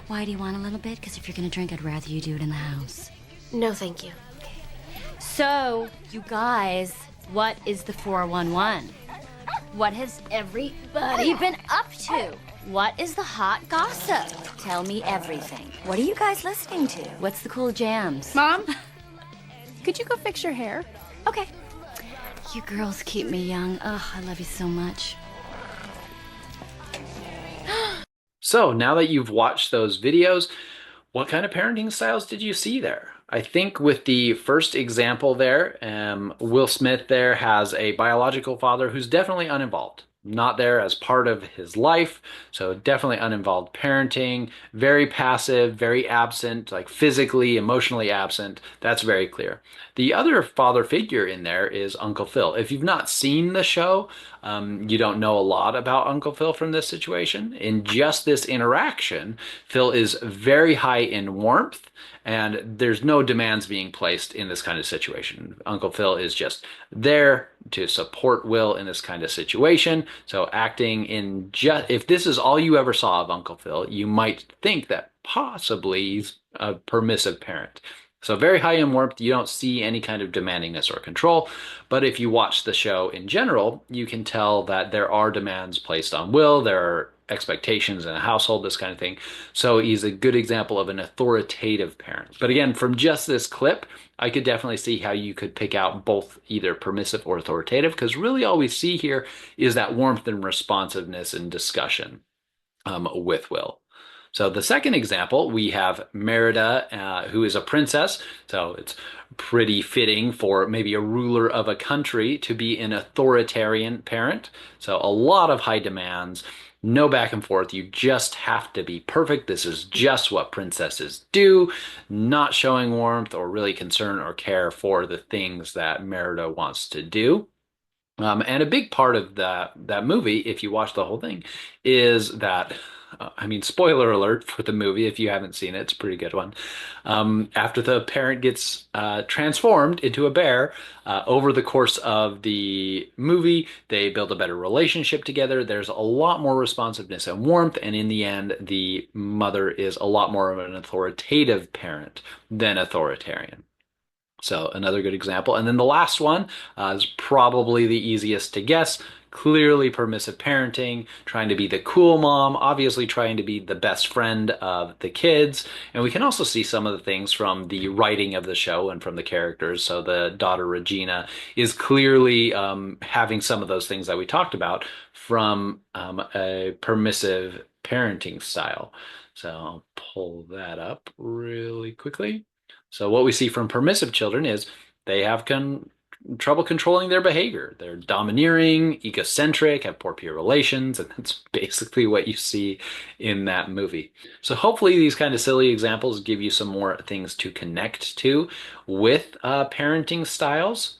Why do you want a little bit? Because if you're gonna drink, I'd rather you do it in the house. No, thank you. So, you guys, what is the 411? What has everybody been up to? What is the hot gossip? Tell me everything. What are you guys listening to? What's the cool jams? Mom, could you go fix your hair? Okay. You girls keep me young. Oh, I love you so much. So now that you've watched those videos, what kind of parenting styles did you see there? I think with the first example there, Will Smith there has a biological father who's definitely uninvolved. Not there as part of his life, so definitely uninvolved parenting, very passive, very absent, like physically, emotionally absent. That's very clear. The other father figure in there is Uncle Phil. If you've not seen the show, You don't know a lot about Uncle Phil from this situation. In just this interaction, Phil is very high in warmth, and there's no demands being placed in this kind of situation. Uncle Phil is just there to support Will in this kind of situation. So acting in just, if this is all you ever saw of Uncle Phil, you might think that possibly he's a permissive parent. So very high in warmth, you don't see any kind of demandingness or control. But if you watch the show in general, you can tell that there are demands placed on Will. There are expectations in a household, this kind of thing. So he's a good example of an authoritative parent. But again, from just this clip, I could definitely see how you could pick out both either permissive or authoritative, because really all we see here is that warmth and responsiveness and discussion with Will. So the second example, we have Merida, who is a princess. So it's pretty fitting for maybe a ruler of a country to be an authoritarian parent. So a lot of high demands, no back and forth. You just have to be perfect. This is just what princesses do, not showing warmth or really concern or care for the things that Merida wants to do. And a big part of that movie, if you watch the whole thing, is that I mean, spoiler alert for the movie if you haven't seen it. It's a pretty good one. After the parent gets transformed into a bear, over the course of the movie, they build a better relationship together. There's a lot more responsiveness and warmth, and in the end, the mother is a lot more of an authoritative parent than authoritarian. So another good example. And then the last one is probably the easiest to guess. Clearly permissive parenting, trying to be the cool mom, obviously trying to be the best friend of the kids. And we can also see some of the things from the writing of the show and from the characters. So the daughter Regina is clearly having some of those things that we talked about from a permissive parenting style. So I'll pull that up really quickly. So what we see from permissive children is they have trouble controlling their behavior. They're domineering, egocentric, have poor peer relations, and that's basically what you see in that movie. So hopefully these kind of silly examples give you some more things to connect to with parenting styles.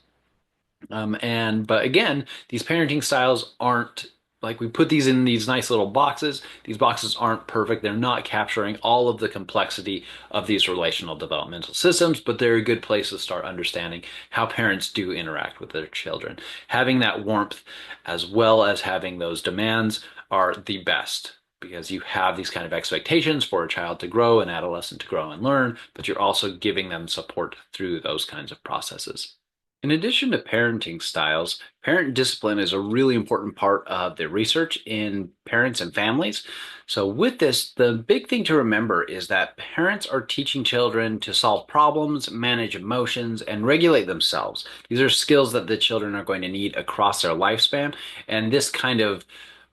But again, these parenting styles aren't like we put these in these nice little boxes. These boxes aren't perfect. They're not capturing all of the complexity of these relational developmental systems, but they're a good place to start understanding how parents do interact with their children. Having that warmth as well as having those demands are the best, because you have these kind of expectations for a child to grow, an adolescent to grow and learn, but you're also giving them support through those kinds of processes. In addition to parenting styles, parent discipline is a really important part of the research in parents and families. So with this, the big thing to remember is that parents are teaching children to solve problems, manage emotions, and regulate themselves. These are skills that the children are going to need across their lifespan, and this kind of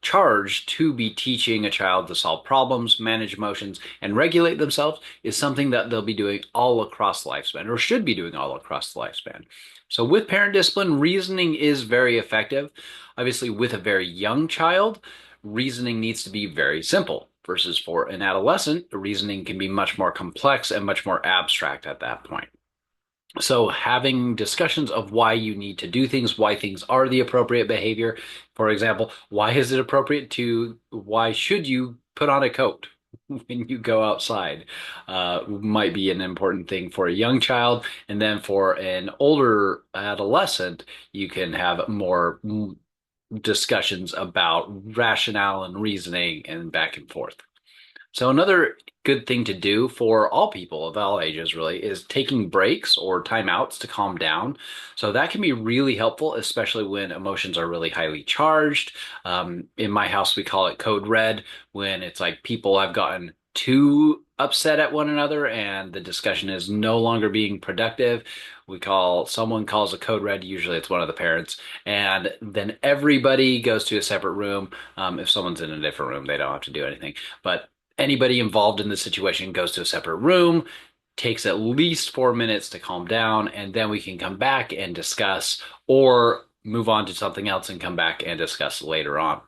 charge to be teaching a child to solve problems, manage emotions, and regulate themselves is something that they'll be doing all across the lifespan, or should be doing all across the lifespan. So with parent discipline, reasoning is very effective. Obviously, with a very young child, reasoning needs to be very simple, versus for an adolescent, reasoning can be much more complex and much more abstract at that point. So having discussions of why you need to do things, why things are the appropriate behavior. For example, why should you put on a coat when you go outside? Might be an important thing for a young child. And then for an older adolescent, you can have more discussions about rationale and reasoning and back and forth. So another good thing to do for all people of all ages really is taking breaks or timeouts to calm down. So that can be really helpful, especially when emotions are really highly charged. In my house, we call it code red, when it's like people have gotten too upset at one another and the discussion is no longer being productive. Someone calls a code red, usually it's one of the parents, and then everybody goes to a separate room. If someone's in a different room, they don't have to do anything. But anybody involved in the situation goes to a separate room, takes at least 4 minutes to calm down, and then we can come back and discuss, or move on to something else and come back and discuss later on.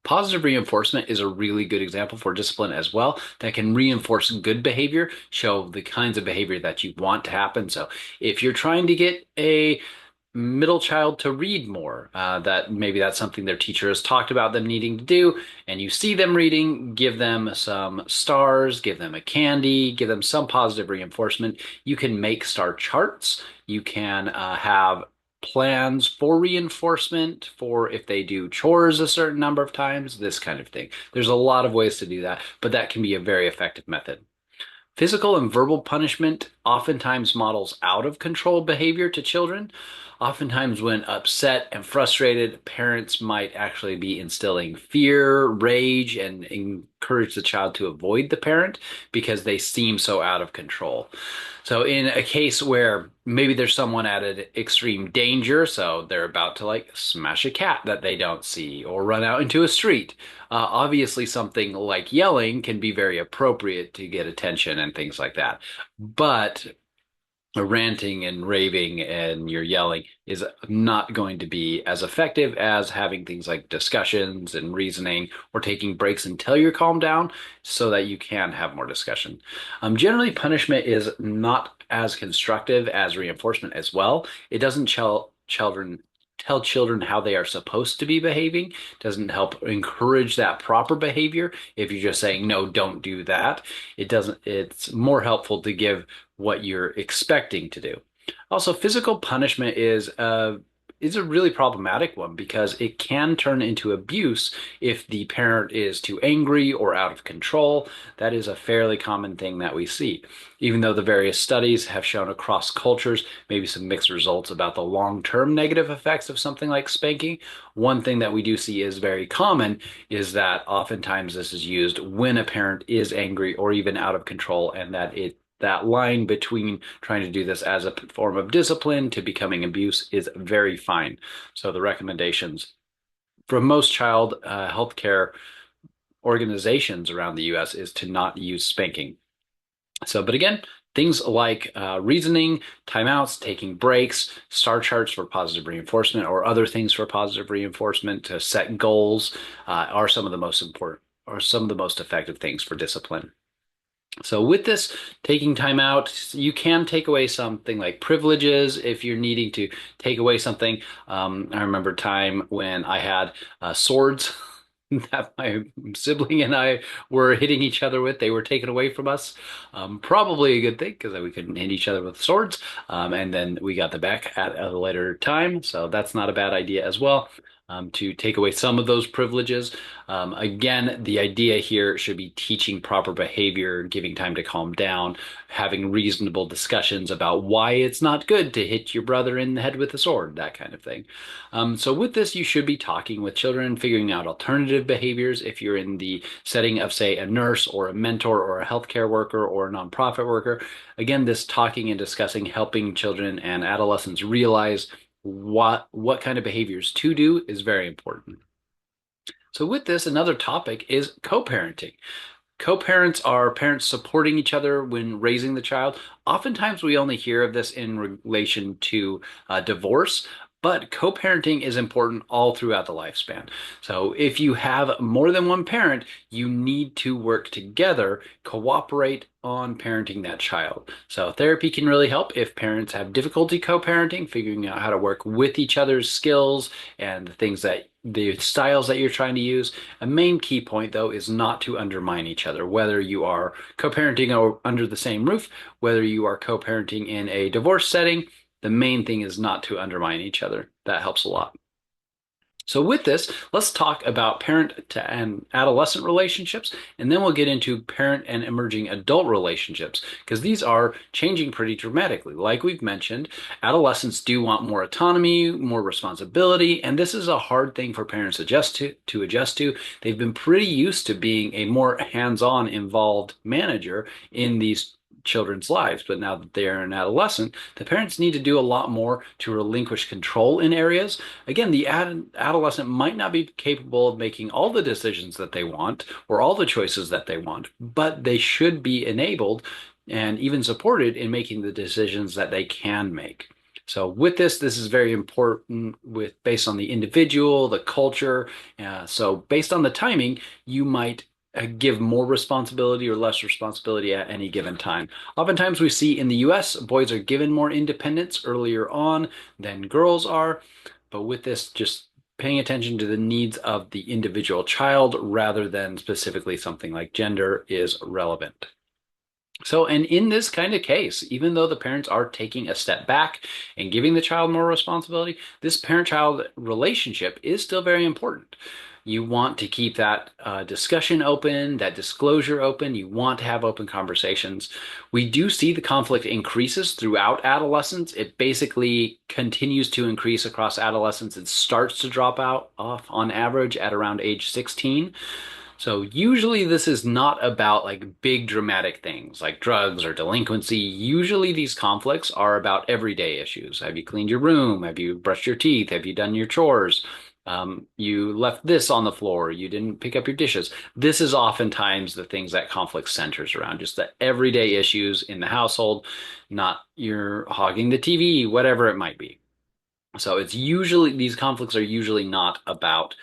Positive reinforcement is a really good example for discipline as well, that can reinforce good behavior, show the kinds of behavior that you want to happen. So if you're trying to get a middle child to read more. That maybe that's something their teacher has talked about them needing to do, and you see them reading, give them some stars, give them a candy, give them some positive reinforcement. You can make star charts. You can have plans for reinforcement for if they do chores a certain number of times, this kind of thing. There's a lot of ways to do that, but that can be a very effective method. Physical and verbal punishment oftentimes models out of control behavior to children. Oftentimes, when upset and frustrated, parents might actually be instilling fear, rage, and encourage the child to avoid the parent because they seem so out of control. So, in a case where maybe there's someone at an extreme danger, so they're about to like smash a cat that they don't see or run out into a street, obviously something like yelling can be very appropriate to get attention and things like that. But ranting and raving and you're yelling is not going to be as effective as having things like discussions and reasoning or taking breaks until you're calmed down so that you can have more discussion. Generally, punishment is not as constructive as reinforcement as well. It doesn't tell children how they are supposed to be behaving, doesn't help encourage that proper behavior. If you're just saying, no, don't do that, it's more helpful to give what you're expecting to do. Also, physical punishment is a really problematic one because it can turn into abuse if the parent is too angry or out of control. That is a fairly common thing that we see. Even though the various studies have shown across cultures maybe some mixed results about the long-term negative effects of something like spanking, one thing that we do see is very common is that oftentimes this is used when a parent is angry or even out of control, and that line between trying to do this as a form of discipline to becoming abuse is very fine. So the recommendations from most child health care organizations around the US is to not use spanking. So, but again, things like reasoning, timeouts, taking breaks, star charts for positive reinforcement, or other things for positive reinforcement to set goals are some of the most important or some of the most effective things for discipline. So with this, taking time out, you can take away something like privileges if you're needing to take away something. I remember a time when I had swords that my sibling and I were hitting each other with. They were taken away from us. Probably a good thing because we couldn't hit each other with swords. And then we got them back at a later time. So that's not a bad idea as well. To take away some of those privileges. Again, the idea here should be teaching proper behavior, giving time to calm down, having reasonable discussions about why it's not good to hit your brother in the head with a sword, that kind of thing. So with this, you should be talking with children, figuring out alternative behaviors. If you're in the setting of, say, a nurse or a mentor or a healthcare worker or a nonprofit worker, again, this talking and discussing, helping children and adolescents realize what kind of behaviors to do is very important. So with this, another topic is co-parenting. Co-parents are parents supporting each other when raising the child. Oftentimes we only hear of this in relation to divorce, but co-parenting is important all throughout the lifespan. So if you have more than one parent, you need to work together, cooperate on parenting that child. So therapy can really help if parents have difficulty co-parenting, figuring out how to work with each other's skills and the styles that you're trying to use. A main key point, though, is not to undermine each other, whether you are co-parenting under the same roof, whether you are co-parenting in a divorce setting. The main thing is not to undermine each other. That helps a lot. So with this, let's talk about parent to and adolescent relationships, and then we'll get into parent and emerging adult relationships, because these are changing pretty dramatically. Like we've mentioned, adolescents do want more autonomy, more responsibility, and this is a hard thing for parents to adjust to. They've been pretty used to being a more hands-on involved manager in these children's lives, but now that they're an adolescent, the parents need to do a lot more to relinquish control in areas. Again, the adolescent might not be capable of making all the decisions that they want or all the choices that they want, but they should be enabled and even supported in making the decisions that they can make. So with this is very important based on the individual, the culture. So based on the timing, you might give more responsibility or less responsibility at any given time. Oftentimes we see in the US, boys are given more independence earlier on than girls are, but with this, just paying attention to the needs of the individual child rather than specifically something like gender is relevant. So, and in this kind of case, even though the parents are taking a step back and giving the child more responsibility, this parent-child relationship is still very important. You want to keep that discussion open, that disclosure open. You want to have open conversations. We do see the conflict increases throughout adolescence. It basically continues to increase across adolescence. It starts to drop off on average at around age 16. So usually this is not about like big dramatic things like drugs or delinquency. Usually these conflicts are about everyday issues. Have you cleaned your room? Have you brushed your teeth? Have you done your chores? You left this on the floor. You didn't pick up your dishes. This is oftentimes the things that conflict centers around, just the everyday issues in the household, not you're hogging the TV, whatever it might be. So it's usually, these conflicts are usually not about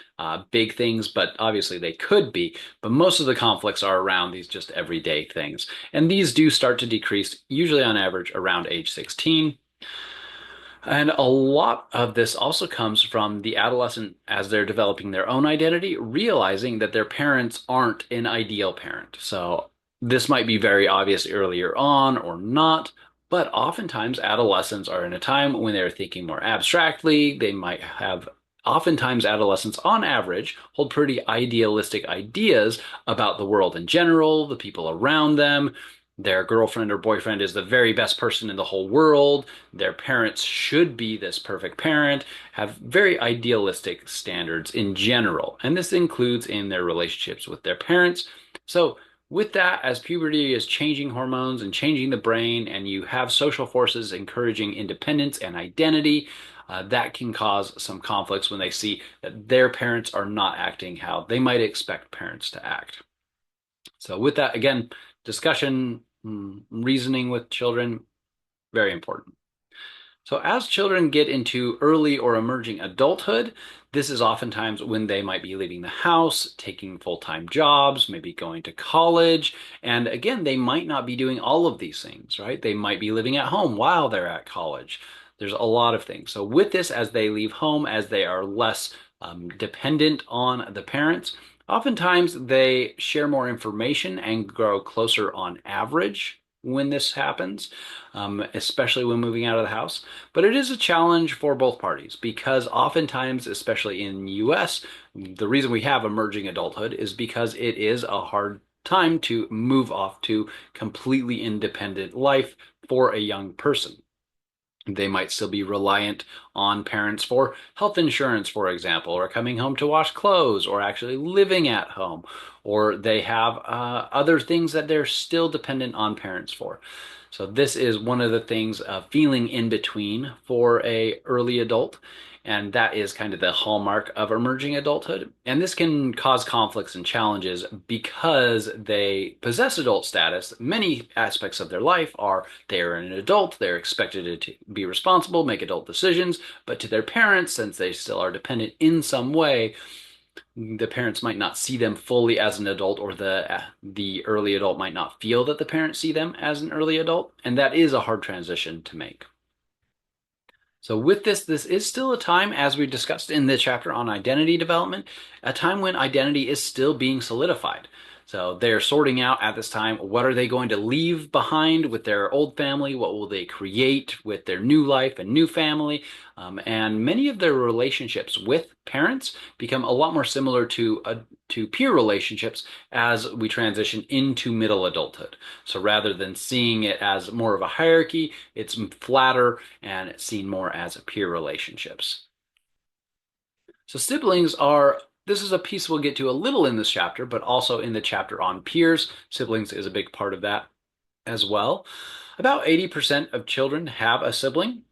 big things, but obviously they could be. But most of the conflicts are around these just everyday things. And these do start to decrease, usually on average around age 16. And a lot of this also comes from the adolescent as they're developing their own identity, realizing that their parents aren't an ideal parent. So this might be very obvious earlier on or not, but oftentimes adolescents are in a time when they're thinking more abstractly. They might have, oftentimes adolescents on average hold pretty idealistic ideas about the world in general, the people around them. Their girlfriend or boyfriend is the very best person in the whole world. Their parents should be this perfect parent, have very idealistic standards in general. And this includes in their relationships with their parents. So with that, as puberty is changing hormones and changing the brain, and you have social forces encouraging independence and identity, that can cause some conflicts when they see that their parents are not acting how they might expect parents to act. So with that, again, discussion, reasoning with children, very important. So as children get into early or emerging adulthood, this is oftentimes when they might be leaving the house, taking full-time jobs, maybe going to college. And again, they might not be doing all of these things, right? They might be living at home while they're at college. There's a lot of things. So with this, as they leave home, as they are less dependent on the parents, oftentimes they share more information and grow closer on average when this happens, especially when moving out of the house. But it is a challenge for both parties because oftentimes, especially in the US, the reason we have emerging adulthood is because it is a hard time to move off to completely independent life for a young person. They might still be reliant on parents for health insurance, for example, or coming home to wash clothes, or actually living at home, or they have other things that they're still dependent on parents for. So this is one of the things, feeling in between for a early adult, and that is kind of the hallmark of emerging adulthood. And this can cause conflicts and challenges because they possess adult status. Many aspects of their life are they are an adult, they're expected to be responsible, make adult decisions, but to their parents, since they still are dependent in some way, the parents might not see them fully as an adult, or the early adult might not feel that the parents see them as an early adult, and that is a hard transition to make. So with this is still a time, as we discussed in the chapter on identity development, a time when identity is still being solidified. So they're sorting out at this time, what are they going to leave behind with their old family? What will they create with their new life and new family? And many of their relationships with parents become a lot more similar to peer relationships as we transition into middle adulthood. So rather than seeing it as more of a hierarchy, it's flatter and it's seen more as peer relationships. So siblings are, this is a piece we'll get to a little in this chapter, but also in the chapter on peers. Siblings is a big part of that as well. About 80% of children have a sibling.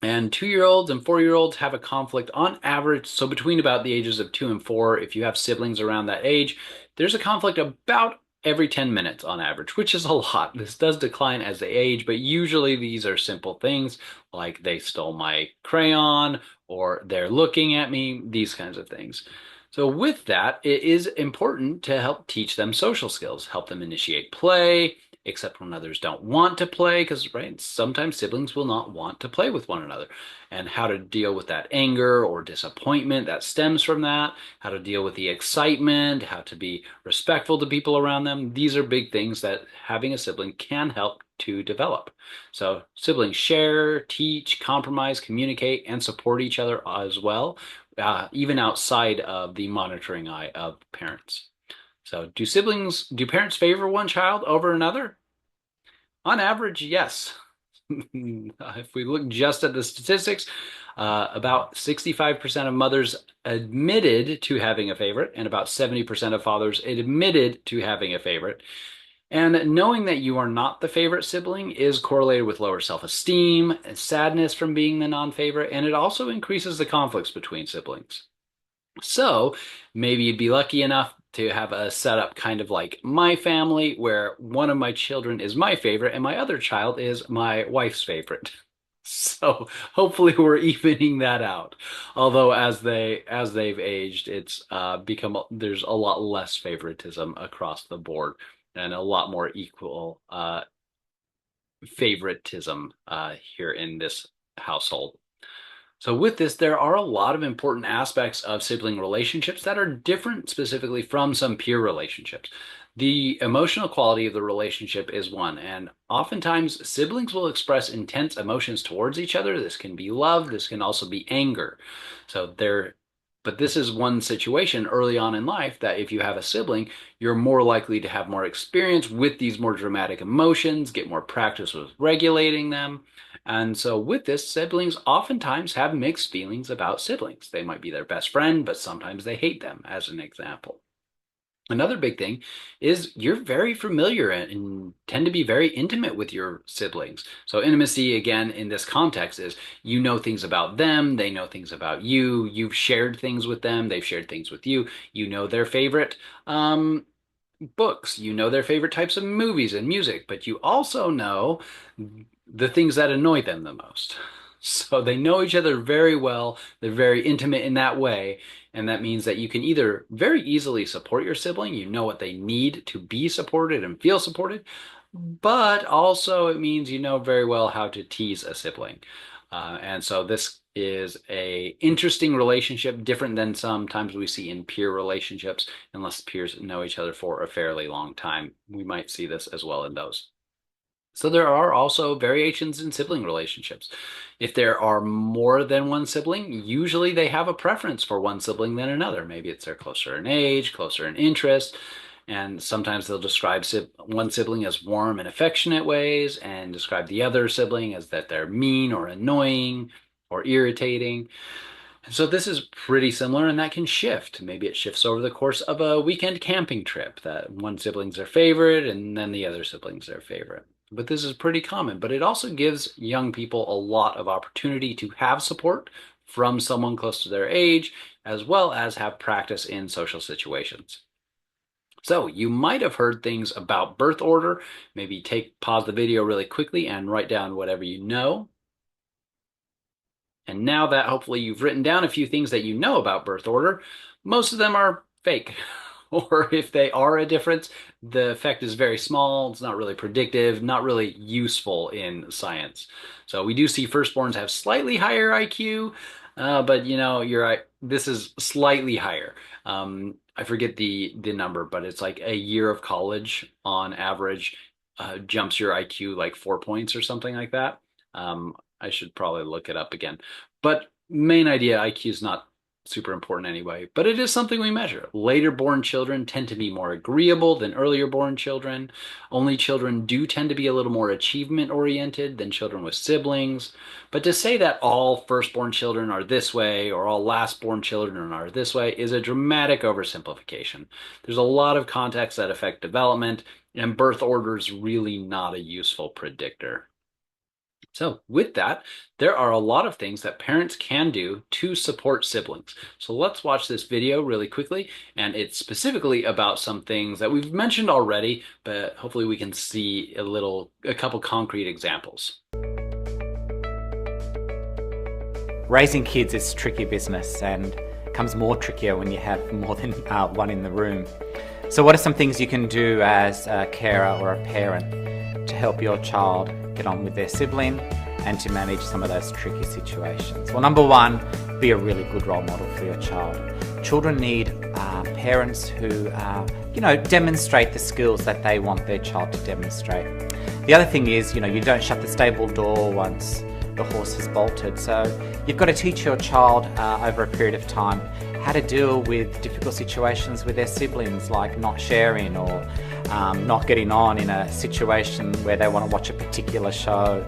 And 2-year-olds and 4-year-olds have a conflict on average. So between about the ages of 2 and 4, if you have siblings around that age, there's a conflict about every 10 minutes on average, which is a lot. This does decline as they age, but usually these are simple things like they stole my crayon or they're looking at me, these kinds of things. So with that, it is important to help teach them social skills, help them initiate play, except when others don't want to play, because right, sometimes siblings will not want to play with one another, and how to deal with that anger or disappointment that stems from that, how to deal with the excitement, how to be respectful to people around them. These are big things that having a sibling can help to develop. So siblings share, teach, compromise, communicate, and support each other as well, even outside of the monitoring eye of parents. So do parents favor one child over another? On average, yes. If we look just at the statistics, about 65% of mothers admitted to having a favorite, and about 70% of fathers admitted to having a favorite. And knowing that you are not the favorite sibling is correlated with lower self-esteem and sadness from being the non-favorite, and it also increases the conflicts between siblings. So maybe you'd be lucky enough to have a setup kind of like my family, where one of my children is my favorite and my other child is my wife's favorite. So hopefully we're evening that out. Although as they've aged, it's become there's a lot less favoritism across the board and a lot more equal favoritism here in this household. So with this, there are a lot of important aspects of sibling relationships that are different specifically from some peer relationships. The emotional quality of the relationship is one, and oftentimes siblings will express intense emotions towards each other. This can be love, this can also be anger. But this is one situation early on in life that if you have a sibling, you're more likely to have more experience with these more dramatic emotions, get more practice with regulating them. And so with this, siblings oftentimes have mixed feelings about siblings. They might be their best friend, but sometimes they hate them, as an example. Another big thing is you're very familiar and tend to be very intimate with your siblings. So intimacy, again, in this context is you know things about them, they know things about you, you've shared things with them, they've shared things with you, you know their favorite books, you know their favorite types of movies and music, but you also know the things that annoy them the most. So they know each other very well. They're very intimate in that way. And that means that you can either very easily support your sibling, you know what they need to be supported and feel supported, but also it means you know very well how to tease a sibling. And so this is a interesting relationship, different than sometimes we see in peer relationships, unless peers know each other for a fairly long time. We might see this as well in those. So there are also variations in sibling relationships. If there are more than one sibling, usually they have a preference for one sibling than another. Maybe it's they're closer in age, closer in interest, and sometimes they'll describe one sibling as warm and affectionate ways and describe the other sibling as that they're mean or annoying or irritating. And so this is pretty similar, and that can shift. Maybe it shifts over the course of a weekend camping trip, that one sibling's their favorite and then the other sibling's their favorite. But this is pretty common, but it also gives young people a lot of opportunity to have support from someone close to their age, as well as have practice in social situations. So you might have heard things about birth order. Maybe pause the video really quickly and write down whatever you know. And now that hopefully you've written down a few things that you know about birth order, most of them are fake. Or if they are a difference, the effect is very small. It's not really predictive, not really useful in science. So we do see firstborns have slightly higher IQ, but you know, this is slightly higher. I forget the number, but it's like a year of college on average jumps your IQ like 4 points or something like that. I should probably look it up again. But main idea, IQ is not super important anyway, but it is something we measure. Later born children tend to be more agreeable than earlier born children. Only children do tend to be a little more achievement oriented than children with siblings. But to say that all firstborn children are this way or all lastborn children are this way is a dramatic oversimplification. There's a lot of contexts that affect development, and birth order is really not a useful predictor. So with that, there are a lot of things that parents can do to support siblings. So let's watch this video really quickly, and it's specifically about some things that we've mentioned already, but hopefully we can see a couple concrete examples. Raising kids is tricky business, and becomes more trickier when you have more than one in the room. So what are some things you can do as a carer or a parent to help your child get on with their sibling and to manage some of those tricky situations? Well, number one, be a really good role model for your child. Children need parents who, demonstrate the skills that they want their child to demonstrate. The other thing is, you don't shut the stable door once the horse has bolted. So you've got to teach your child over a period of time how to deal with difficult situations with their siblings, like not sharing or not getting on in a situation where they want to watch a particular show.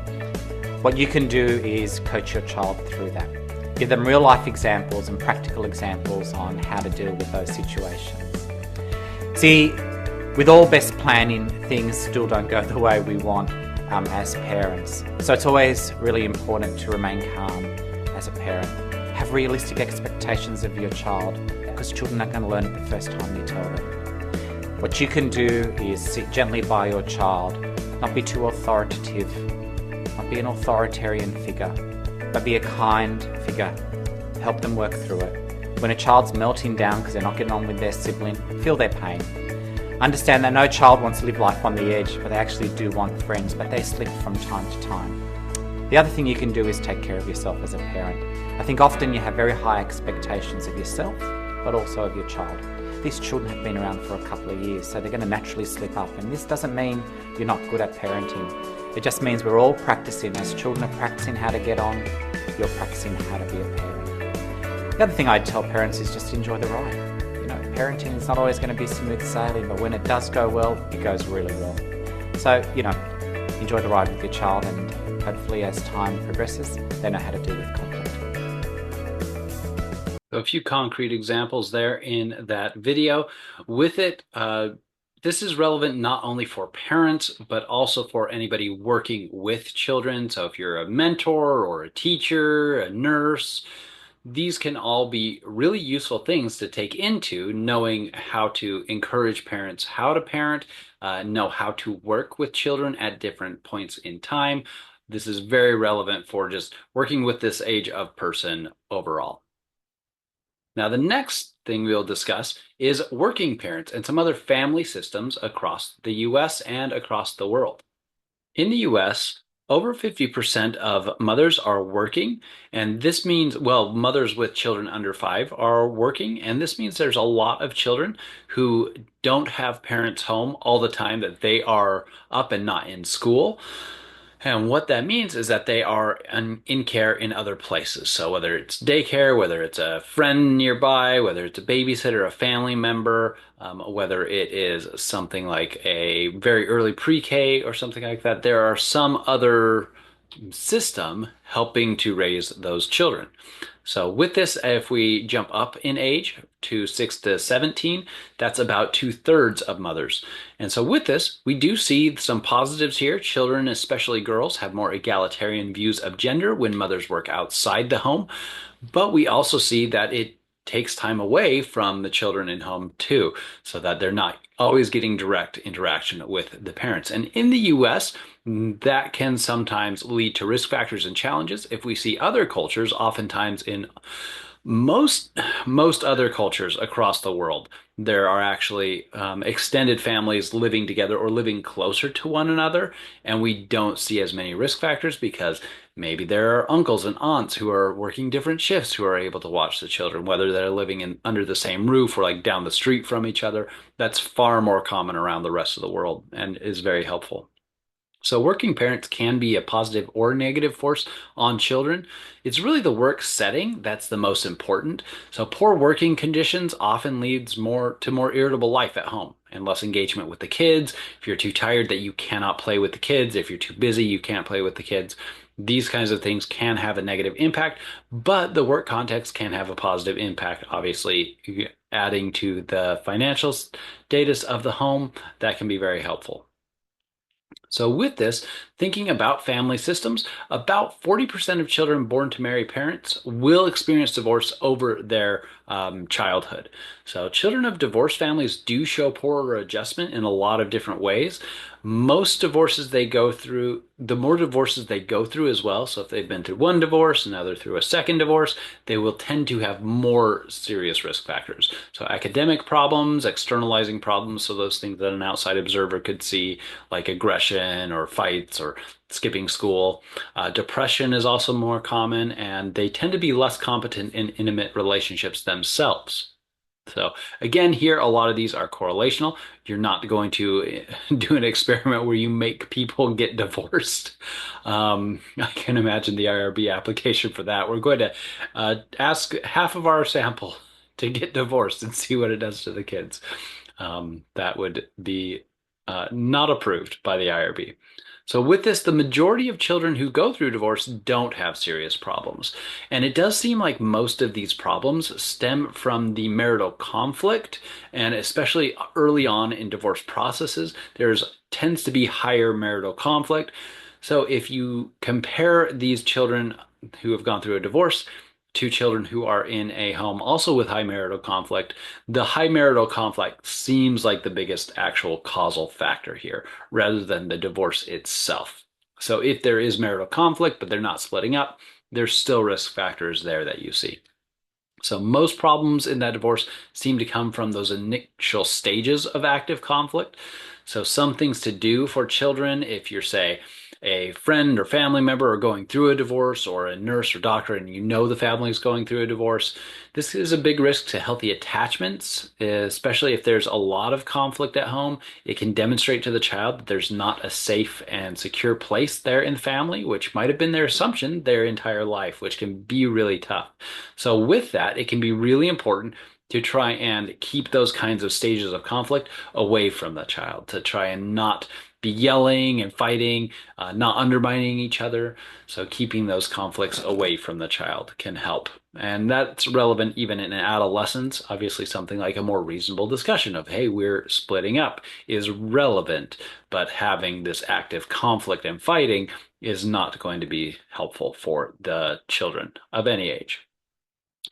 What you can do is coach your child through that. Give them real life examples and practical examples on how to deal with those situations. See, with all best planning, things still don't go the way we want as parents. So it's always really important to remain calm as a parent. Have realistic expectations of your child, because children are going to learn it the first time you tell them. What you can do is sit gently by your child, not be too authoritative, not be an authoritarian figure, but be a kind figure. Help them work through it. When a child's melting down because they're not getting on with their sibling, feel their pain. Understand that no child wants to live life on the edge, but they actually do want friends, but they slip from time to time. The other thing you can do is take care of yourself as a parent. I think often you have very high expectations of yourself, but also of your child. These children have been around for a couple of years, so they're going to naturally slip up. And this doesn't mean you're not good at parenting. It just means we're all practicing. As children are practicing how to get on, you're practicing how to be a parent. The other thing I'd tell parents is just enjoy the ride. Parenting is not always going to be smooth sailing, but when it does go well, it goes really well. So, enjoy the ride with your child, and hopefully as time progresses, they know how to deal with conflict. So a few concrete examples there in that video. With it, this is relevant not only for parents, but also for anybody working with children. So if you're a mentor or a teacher, a nurse, these can all be really useful things to take into knowing how to encourage parents how to parent, know how to work with children at different points in time. This is very relevant for just working with this age of person overall. Now, the next thing we'll discuss is working parents and some other family systems across the US and across the world. In the US, over 50% of mothers are working, and this means, mothers with children under 5 are working, and this means there's a lot of children who don't have parents home all the time, that they are up and not in school. And what that means is that they are in care in other places. So whether it's daycare, whether it's a friend nearby, whether it's a babysitter, a family member, whether it is something like a very early pre-K or something like that, there are some other system helping to raise those children. So with this, if we jump up in age to 6 to 17, that's about 2/3 of mothers. And so with this, we do see some positives here. Children, especially girls, have more egalitarian views of gender when mothers work outside the home. But we also see that it takes time away from the children in home too, so that they're not always getting direct interaction with the parents. And in the US, that can sometimes lead to risk factors and challenges. If we see other cultures, oftentimes in most other cultures across the world, there are actually extended families living together or living closer to one another, and we don't see as many risk factors because maybe there are uncles and aunts who are working different shifts who are able to watch the children, whether they're living under the same roof or like down the street from each other. That's far more common around the rest of the world and is very helpful. So working parents can be a positive or negative force on children. It's really the work setting that's the most important. So poor working conditions often leads to more irritable life at home and less engagement with the kids. If you're too tired that you cannot play with the kids, if you're too busy, you can't play with the kids. These kinds of things can have a negative impact, but the work context can have a positive impact. Obviously, adding to the financial status of the home, that can be very helpful. So with this, thinking about family systems, about 40% of children born to married parents will experience divorce over their childhood. So children of divorced families do show poorer adjustment in a lot of different ways. Most divorces they go through, the more divorces they go through as well, so if they've been through one divorce and now they're through a second divorce, they will tend to have more serious risk factors. So academic problems, externalizing problems, so those things that an outside observer could see, like aggression or fights or skipping school. Depression is also more common, and they tend to be less competent in intimate relationships themselves. So again, here, a lot of these are correlational. You're not going to do an experiment where you make people get divorced. I can imagine the IRB application for that. We're going to ask half of our sample to get divorced and see what it does to the kids. That would be not approved by the IRB. So with this, the majority of children who go through divorce don't have serious problems. And it does seem like most of these problems stem from the marital conflict, and especially early on in divorce processes, there's tends to be higher marital conflict. So if you compare these children who have gone through a divorce to children who are in a home also with high marital conflict, the high marital conflict seems like the biggest actual causal factor here, rather than the divorce itself. So if there is marital conflict, but they're not splitting up, there's still risk factors there that you see. So most problems in that divorce seem to come from those initial stages of active conflict. So some things to do for children, if you're, say, a friend or family member are going through a divorce, or a nurse or doctor and you know the family is going through a divorce, this is a big risk to healthy attachments, especially if there's a lot of conflict at home. It can demonstrate to the child that there's not a safe and secure place there in the family, which might have been their assumption their entire life, which can be really tough. So with that, it can be really important to try and keep those kinds of stages of conflict away from the child, to try and not be yelling and fighting, not undermining each other. So keeping those conflicts away from the child can help. And that's relevant even in adolescence. Obviously, something like a more reasonable discussion of, hey, we're splitting up is relevant, but having this active conflict and fighting is not going to be helpful for the children of any age.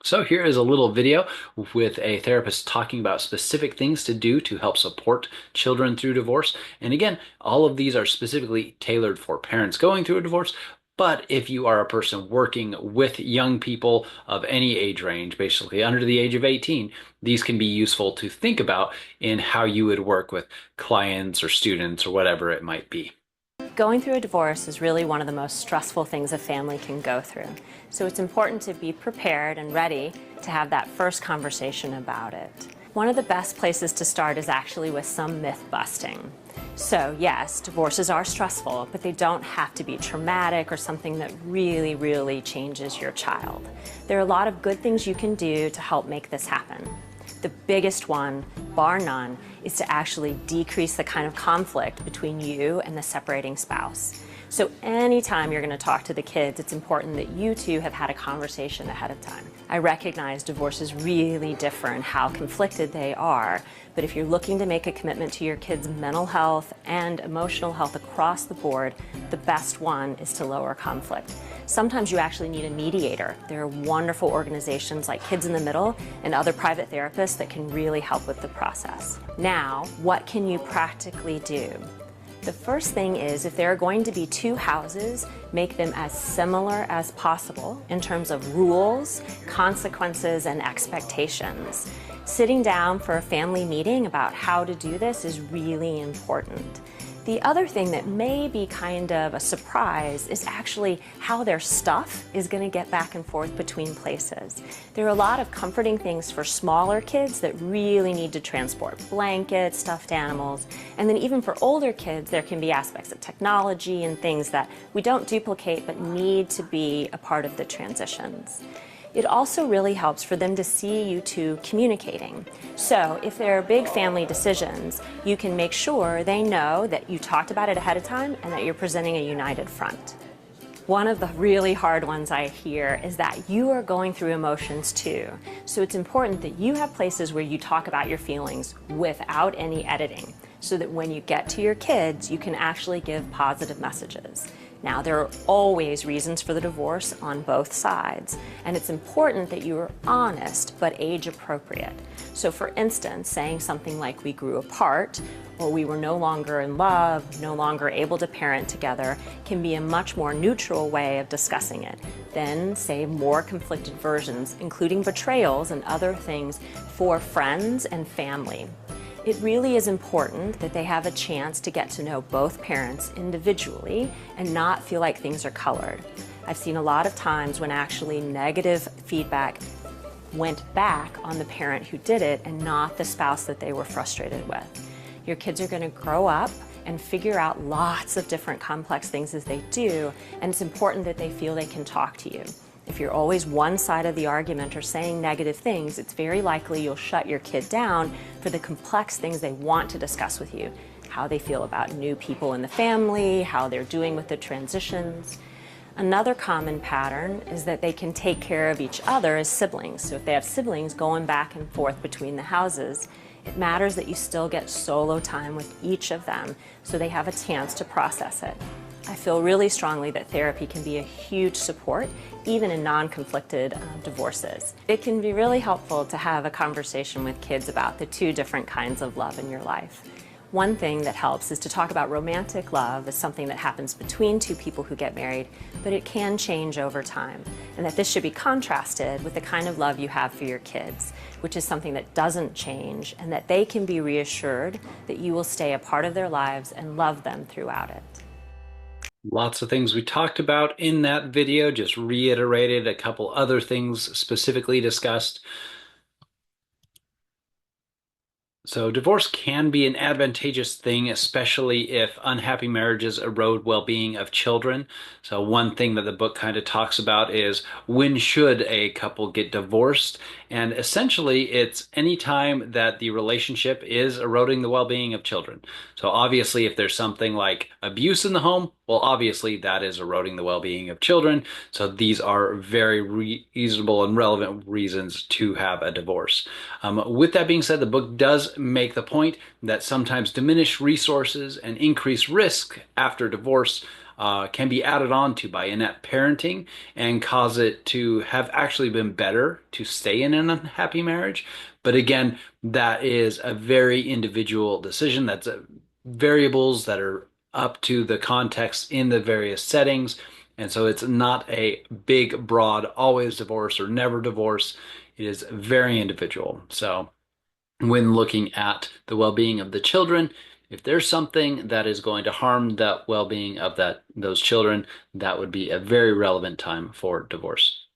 So here is a little video with a therapist talking about specific things to do to help support children through divorce. And again, all of these are specifically tailored for parents going through a divorce. But if you are a person working with young people of any age range, basically under the age of 18, these can be useful to think about in how you would work with clients or students or whatever it might be. Going through a divorce is really one of the most stressful things a family can go through. So it's important to be prepared and ready to have that first conversation about it. One of the best places to start is actually with some myth busting. So yes, divorces are stressful, but they don't have to be traumatic or something that really, really changes your child. There are a lot of good things you can do to help make this happen. The biggest one, bar none, is to actually decrease the kind of conflict between you and the separating spouse. So anytime you're going to talk to the kids, it's important that you two have had a conversation ahead of time. I recognize divorce is really different, how conflicted they are, but if you're looking to make a commitment to your kids' mental health and emotional health across the board, the best one is to lower conflict. Sometimes you actually need a mediator. There are wonderful organizations like Kids in the Middle and other private therapists that can really help with the process. Now, what can you practically do? The first thing is, if there are going to be two houses, make them as similar as possible in terms of rules, consequences, and expectations. Sitting down for a family meeting about how to do this is really important. The other thing that may be kind of a surprise is actually how their stuff is going to get back and forth between places. There are a lot of comforting things for smaller kids that really need to transport blankets, stuffed animals, and then even for older kids there can be aspects of technology and things that we don't duplicate but need to be a part of the transitions. It also really helps for them to see you two communicating. So if there are big family decisions, you can make sure they know that you talked about it ahead of time and that you're presenting a united front. One of the really hard ones I hear is that you are going through emotions too. So it's important that you have places where you talk about your feelings without any editing. so that when you get to your kids, you can actually give positive messages. Now, there are always reasons for the divorce on both sides, and it's important that you are honest but age appropriate. So for instance, saying something like we grew apart or we were no longer in love, no longer able to parent together can be a much more neutral way of discussing it. Then say more conflicted versions, including betrayals and other things for friends and family. It really is important that they have a chance to get to know both parents individually and not feel like things are colored. I've seen a lot of times when actually negative feedback went back on the parent who did it and not the spouse that they were frustrated with. Your kids are going to grow up and figure out lots of different complex things as they do, and it's important that they feel they can talk to you. If you're always one side of the argument or saying negative things, it's very likely you'll shut your kid down for the complex things they want to discuss with you. How they feel about new people in the family, how they're doing with the transitions. Another common pattern is that they can take care of each other as siblings. So if they have siblings going back and forth between the houses, it matters that you still get solo time with each of them so they have a chance to process it. I feel really strongly that therapy can be a huge support, even in non-conflicted divorces. It can be really helpful to have a conversation with kids about the two different kinds of love in your life. One thing that helps is to talk about romantic love as something that happens between two people who get married, but it can change over time, and that this should be contrasted with the kind of love you have for your kids, which is something that doesn't change, and that they can be reassured that you will stay a part of their lives and love them throughout it. Lots of things we talked about in that video, just reiterated a couple other things specifically discussed. So divorce can be an advantageous thing, especially if unhappy marriages erode well-being of children. So one thing that the book kind of talks about is when should a couple get divorced? And essentially it's any time that the relationship is eroding the well-being of children. So obviously if there's something like abuse in the home, well, obviously that is eroding the well-being of children. So these are very reasonable and relevant reasons to have a divorce. With that being said, the book does make the point that sometimes diminished resources and increased risk after divorce can be added on to by inept parenting and cause it to have actually been better to stay in an unhappy marriage. But again, that is a very individual decision. That's variables that are up to the context in the various settings. And so it's not a big, broad, always divorce or never divorce. It is very individual. So when looking at the well-being of the children, if there's something that is going to harm the well-being of those children, that would be a very relevant time for divorce.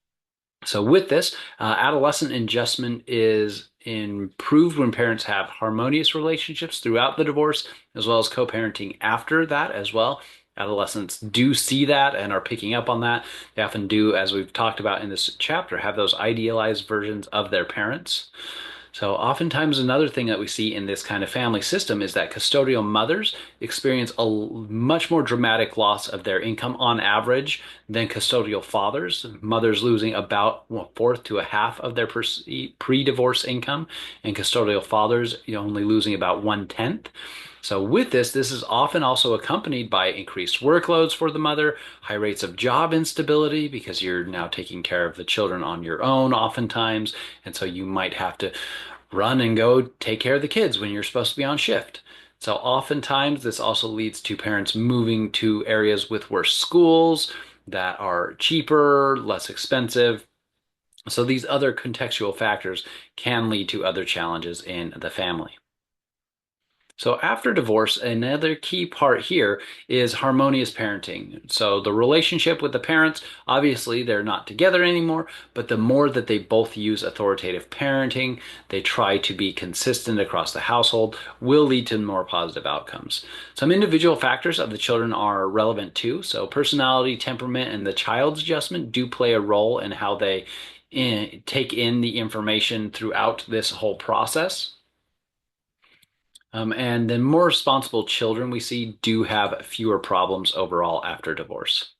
So with this, adolescent adjustment is improved when parents have harmonious relationships throughout the divorce, as well as co-parenting after that as well. Adolescents do see that and are picking up on that. They often do, as we've talked about in this chapter, have those idealized versions of their parents. So oftentimes another thing that we see in this kind of family system is that custodial mothers experience a much more dramatic loss of their income on average than custodial fathers. Mothers losing about a fourth to a half of their pre-divorce income, and custodial fathers only losing about 1/10. So with this is often also accompanied by increased workloads for the mother, high rates of job instability because you're now taking care of the children on your own oftentimes, and so you might have to run and go take care of the kids when you're supposed to be on shift. So oftentimes this also leads to parents moving to areas with worse schools that are cheaper, less expensive. So these other contextual factors can lead to other challenges in the family. So after divorce, another key part here is harmonious parenting. So the relationship with the parents, obviously they're not together anymore, but the more that they both use authoritative parenting, they try to be consistent across the household, will lead to more positive outcomes. Some individual factors of the children are relevant too. So personality, temperament, and the child's adjustment do play a role in how they take in the information throughout this whole process. And then more responsible children we see do have fewer problems overall after divorce.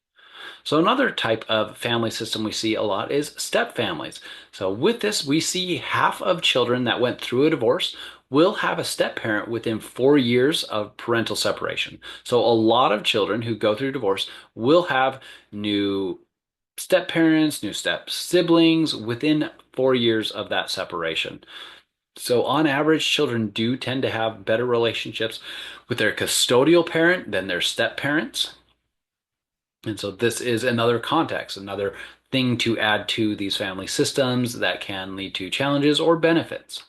So another type of family system we see a lot is step families. So with this, we see half of children that went through a divorce will have a step parent within 4 years of parental separation. So a lot of children who go through divorce will have new step parents, new step siblings within 4 years of that separation. So on average, children do tend to have better relationships with their custodial parent than their step parents. And so this is another context, another thing to add to these family systems that can lead to challenges or benefits.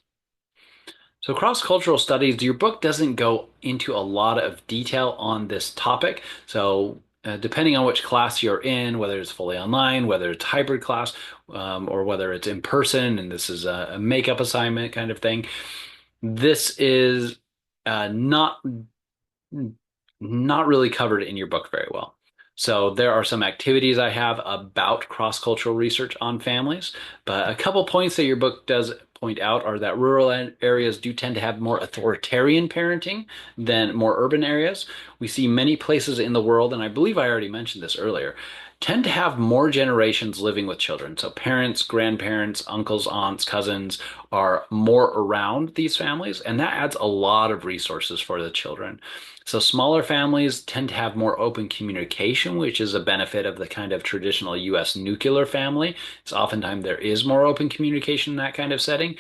So cross-cultural studies, your book doesn't go into a lot of detail on this topic. So depending on which class you're in, whether it's fully online, whether it's hybrid class, or whether it's in person, and this is a makeup assignment kind of thing, this is not really covered in your book very well. So there are some activities I have about cross-cultural research on families, but a couple points that your book does point out are that rural areas do tend to have more authoritarian parenting than more urban areas. We see many places in the world, and I believe I already mentioned this earlier, tend to have more generations living with children. So parents, grandparents, uncles, aunts, cousins are more around these families, and that adds a lot of resources for the children. So smaller families tend to have more open communication, which is a benefit of the kind of traditional US nuclear family. So oftentimes there is more open communication in that kind of setting.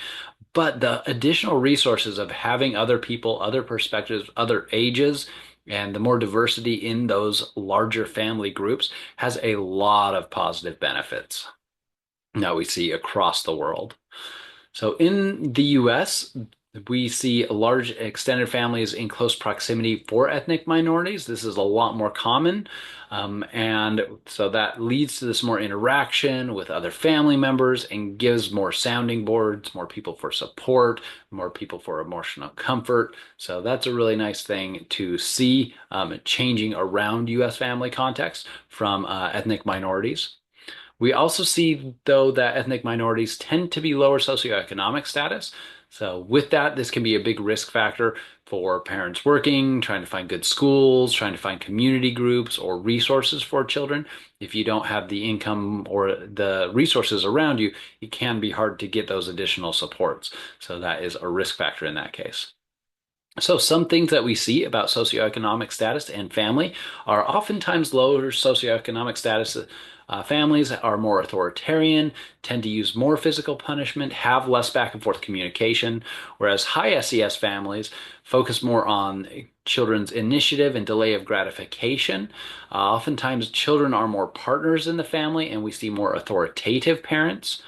But the additional resources of having other people, other perspectives, other ages, and the more diversity in those larger family groups has a lot of positive benefits that we see across the world. So in the US, we see large extended families in close proximity for ethnic minorities. This is a lot more common. And so that leads to this more interaction with other family members and gives more sounding boards, more people for support, more people for emotional comfort. So that's a really nice thing to see changing around US family context from ethnic minorities. We also see, though, that ethnic minorities tend to be lower socioeconomic status. So with that, this can be a big risk factor for parents working, trying to find good schools, trying to find community groups or resources for children. If you don't have the income or the resources around you, it can be hard to get those additional supports. So that is a risk factor in that case. So some things that we see about socioeconomic status and family are oftentimes lower socioeconomic status families are more authoritarian, tend to use more physical punishment, have less back and forth communication, whereas high SES families focus more on children's initiative and delay of gratification. Oftentimes children are more partners in the family and we see more authoritative parents.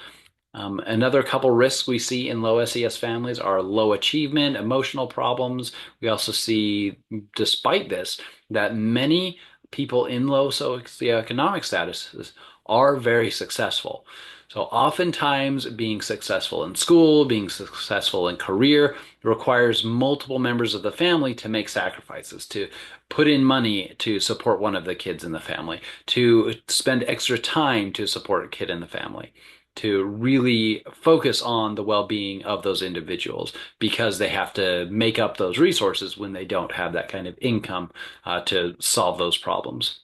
Another couple risks we see in low SES families are low achievement, emotional problems. We also see, despite this, that many people in low socioeconomic statuses are very successful. So oftentimes being successful in school, being successful in career requires multiple members of the family to make sacrifices, to put in money to support one of the kids in the family, to spend extra time to support a kid in the family, to really focus on the well-being of those individuals because they have to make up those resources when they don't have that kind of income to solve those problems.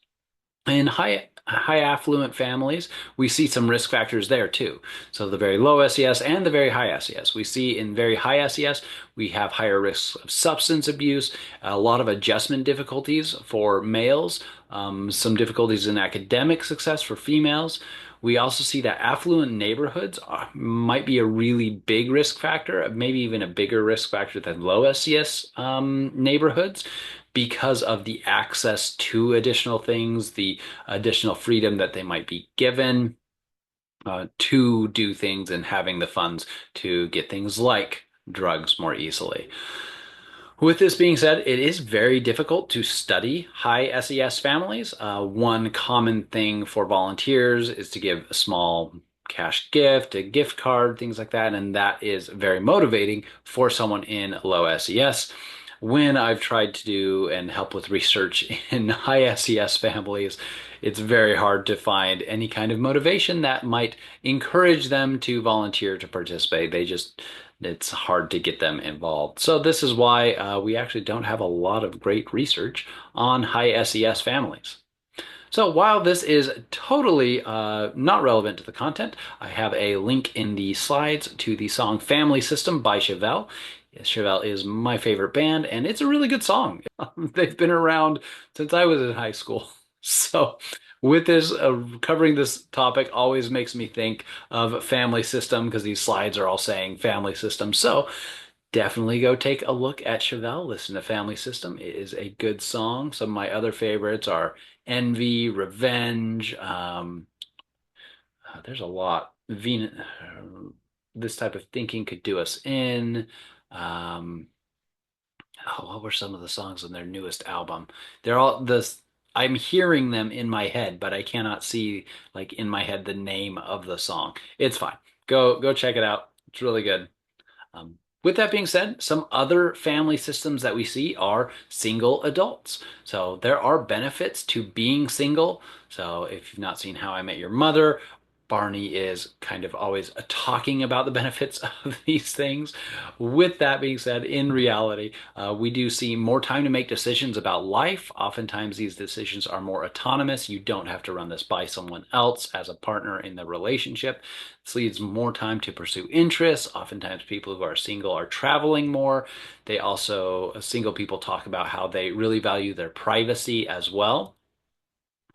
In high affluent families, we see some risk factors there too. So the very low SES and the very high SES. We see in very high SES, we have higher risks of substance abuse, a lot of adjustment difficulties for males, some difficulties in academic success for females. We also see that affluent neighborhoods might be a really big risk factor, maybe even a bigger risk factor than low SES neighborhoods, because of the access to additional things, the additional freedom that they might be given to do things and having the funds to get things like drugs more easily. With this being said, it is very difficult to study high SES families. One common thing for volunteers is to give a small cash gift, a gift card, things like that, and that is very motivating for someone in low SES. When I've tried to do and help with research in high SES families, it's very hard to find any kind of motivation that might encourage them to volunteer to participate. It's hard to get them involved. So this is why we actually don't have a lot of great research on high SES families. So while this is totally not relevant to the content, I have a link in the slides to the song Family System by Chevelle. Chevelle is my favorite band, and it's a really good song. They've been around since I was in high school. So, with this, covering this topic always makes me think of Family System because these slides are all saying Family System. So, definitely go take a look at Chevelle. Listen to Family System. It is a good song. Some of my other favorites are Envy, Revenge. There's a lot. This type of thinking could do us in. Um, what were some of the songs on their newest album? They're all this. I'm hearing them in my head, but I cannot see like in my head the name of the song. It's fine. Go check it out. It's really good. With that being said, some other family systems that we see are single adults. So there are benefits to being single. So if you've not seen How I Met Your Mother, Barney is kind of always talking about the benefits of these things. With that being said, in reality, we do see more time to make decisions about life. Oftentimes, these decisions are more autonomous. You don't have to run this by someone else as a partner in the relationship. This leaves more time to pursue interests. Oftentimes, people who are single are traveling more. They also, single people talk about how they really value their privacy as well.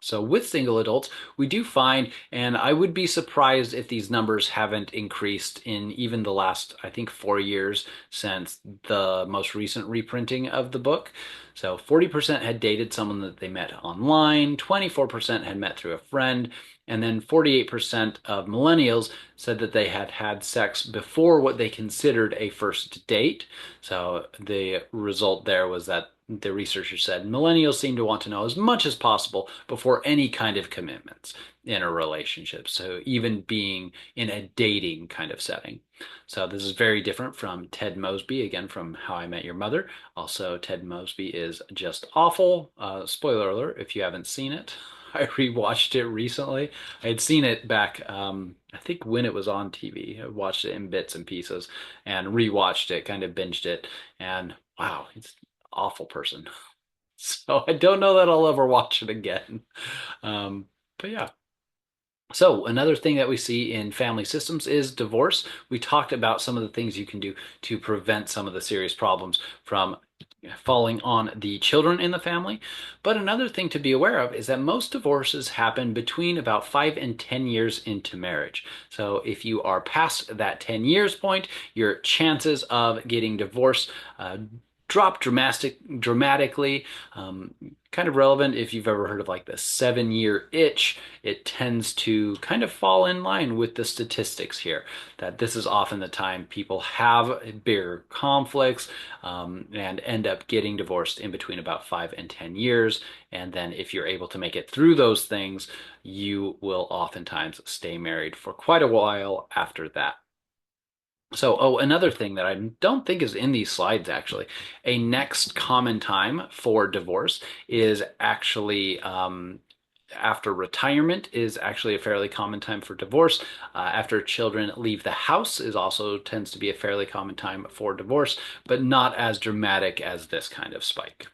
So with single adults, we do find, and I would be surprised if these numbers haven't increased in even the last, I think, 4 years since the most recent reprinting of the book. So 40% had dated someone that they met online, 24% had met through a friend, and then 48% of millennials said that they had had sex before what they considered a first date. So the result there was that the researchers said millennials seem to want to know as much as possible before any kind of commitments in a relationship. So even being in a dating kind of setting. So this is very different from Ted Mosby, again from How I Met Your Mother. Also, Ted Mosby is just awful. Spoiler alert if you haven't seen it. I rewatched it recently. I had seen it back, I think when it was on TV. I watched it in bits and pieces and rewatched it, kind of binged it, and wow, it's awful person. So I don't know that I'll ever watch it again. Um, but yeah. So another thing that we see in family systems is divorce. We talked about some of the things you can do to prevent some of the serious problems from falling on the children in the family. But another thing to be aware of is that most divorces happen between about 5 and 10 years into marriage. So if you are past that 10 years point, your chances of getting divorced drop dramatically. Kind of relevant if you've ever heard of like the 7-year itch. It tends to kind of fall in line with the statistics here, that this is often the time people have bigger conflicts and end up getting divorced in between about 5 and 10 years. And then if you're able to make it through those things, you will oftentimes stay married for quite a while after that. So, another thing that I don't think is in these slides actually, a next common time for divorce is actually after retirement is actually a fairly common time for divorce. After children leave the house is also tends to be a fairly common time for divorce, but not as dramatic as this kind of spike.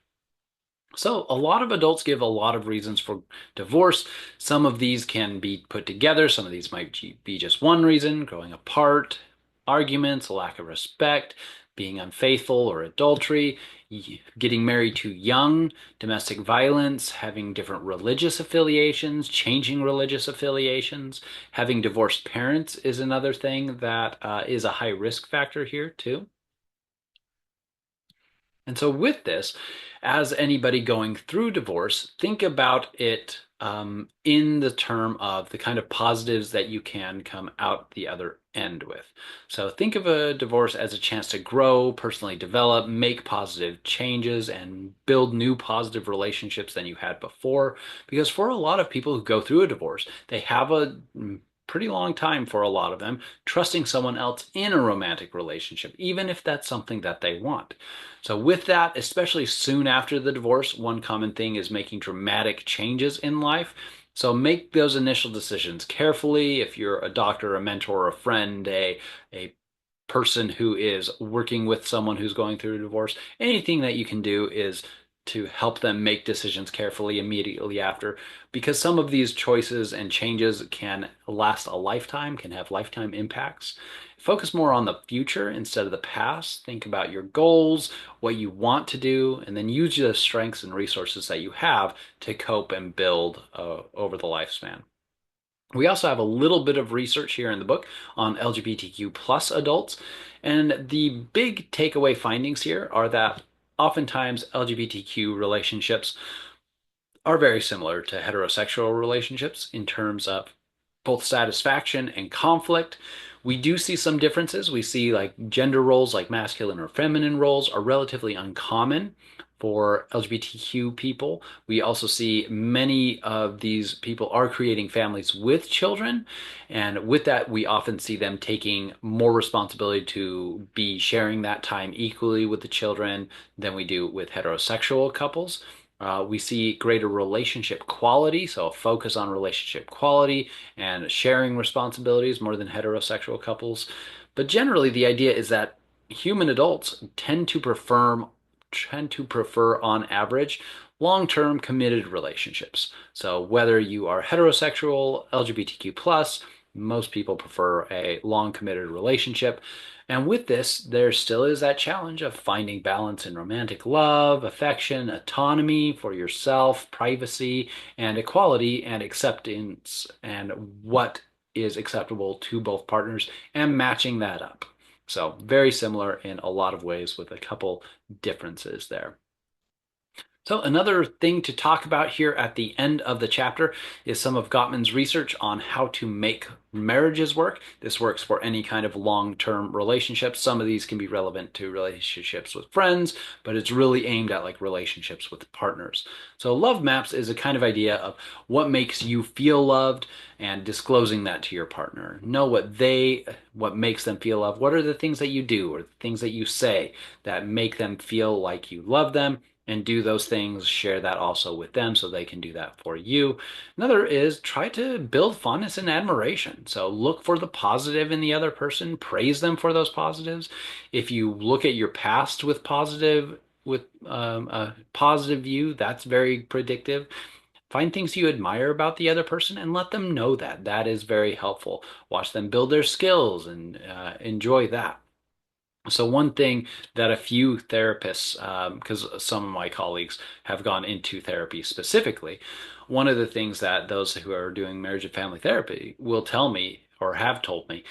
So a lot of adults give a lot of reasons for divorce. Some of these can be put together. Some of these might be just one reason: growing apart, arguments, a lack of respect, being unfaithful or adultery, getting married too young, domestic violence, having different religious affiliations, changing religious affiliations, having divorced parents is another thing that is a high risk factor here too. And so with this, as anybody going through divorce, think about it in the term of the kind of positives that you can come out the other end with. So think of a divorce as a chance to grow, personally develop, make positive changes, and build new positive relationships than you had before. Because for a lot of people who go through a divorce, they have a pretty long time for a lot of them trusting someone else in a romantic relationship, even if that's something that they want. So with that, especially soon after the divorce, one common thing is making dramatic changes in life. So make those initial decisions carefully. If you're a doctor, a mentor, a friend, a person who is working with someone who's going through a divorce, anything that you can do is to help them make decisions carefully immediately after, because some of these choices and changes can last a lifetime, can have lifetime impacts. Focus more on the future instead of the past. Think about your goals, what you want to do, and then use the strengths and resources that you have to cope and build over the lifespan. We also have a little bit of research here in the book on LGBTQ plus adults, and the big takeaway findings here are that oftentimes LGBTQ relationships are very similar to heterosexual relationships in terms of both satisfaction and conflict. We do see some differences. We see like gender roles, like masculine or feminine roles, are relatively uncommon for LGBTQ people. We also see many of these people are creating families with children. And with that, we often see them taking more responsibility to be sharing that time equally with the children than we do with heterosexual couples. We see greater relationship quality, so a focus on relationship quality and sharing responsibilities more than heterosexual couples. But generally, the idea is that human adults tend to prefer on average long-term committed relationships. So whether you are heterosexual, LGBTQ+, most people prefer a long committed relationship. And with this, there still is that challenge of finding balance in romantic love, affection, autonomy for yourself, privacy, and equality and acceptance, and what is acceptable to both partners and matching that up. So very similar in a lot of ways with a couple differences there. So another thing to talk about here at the end of the chapter is some of Gottman's research on how to make marriages work. This works for any kind of long-term relationships. Some of these can be relevant to relationships with friends, but it's really aimed at like relationships with partners. So love maps is a kind of idea of what makes you feel loved and disclosing that to your partner. Know what makes them feel loved. What are the things that you do or the things that you say that make them feel like you love them? And do those things, share that also with them so they can do that for you. Another is try to build fondness and admiration. So look for the positive in the other person, praise them for those positives. If you look at your past with a positive view, that's very predictive. Find things you admire about the other person and let them know that. That is very helpful. Watch them build their skills and enjoy that. So one thing that a few therapists, because some of my colleagues have gone into therapy specifically, one of the things that those who are doing marriage and family therapy will tell me or have told me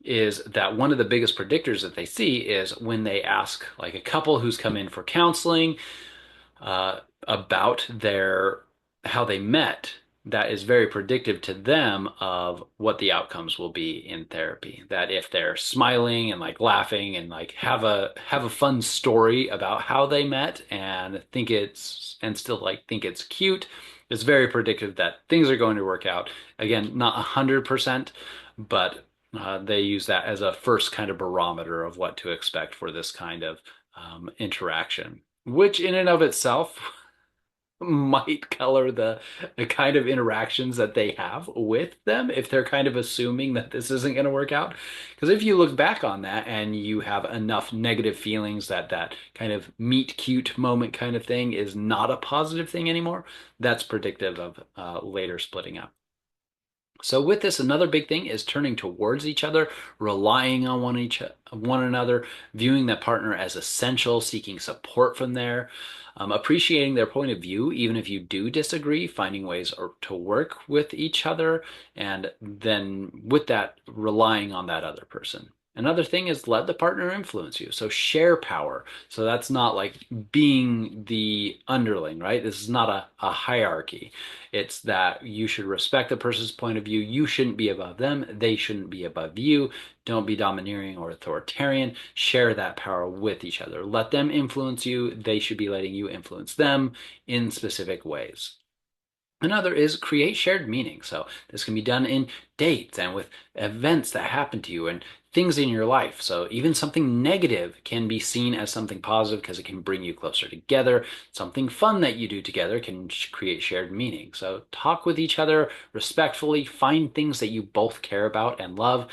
is that one of the biggest predictors that they see is when they ask like a couple who's come in for counseling about how they met, that is very predictive to them of what the outcomes will be in therapy. That if they're smiling and like laughing and like have a fun story about how they met and think it's cute, it's very predictive that things are going to work out. Again, not 100%, but they use that as a first kind of barometer of what to expect for this kind of interaction, which in and of itself might color the kind of interactions that they have with them if they're kind of assuming that this isn't going to work out. Because if you look back on that and you have enough negative feelings that that kind of meet cute moment kind of thing is not a positive thing anymore, that's predictive of later splitting up. So with this, another big thing is turning towards each other, relying on one another, viewing that partner as essential, seeking support from there, appreciating their point of view, even if you do disagree, finding ways to work with each other, and then with that, relying on that other person. Another thing is let the partner influence you. So share power. So that's not like being the underling, right? This is not a hierarchy. It's that you should respect the person's point of view. You shouldn't be above them. They shouldn't be above you. Don't be domineering or authoritarian. Share that power with each other. Let them influence you. They should be letting you influence them in specific ways. Another is create shared meaning. So this can be done in dates and with events that happen to you and things in your life. So even something negative can be seen as something positive because it can bring you closer together. Something fun that you do together can create shared meaning. So talk with each other respectfully, find things that you both care about and love.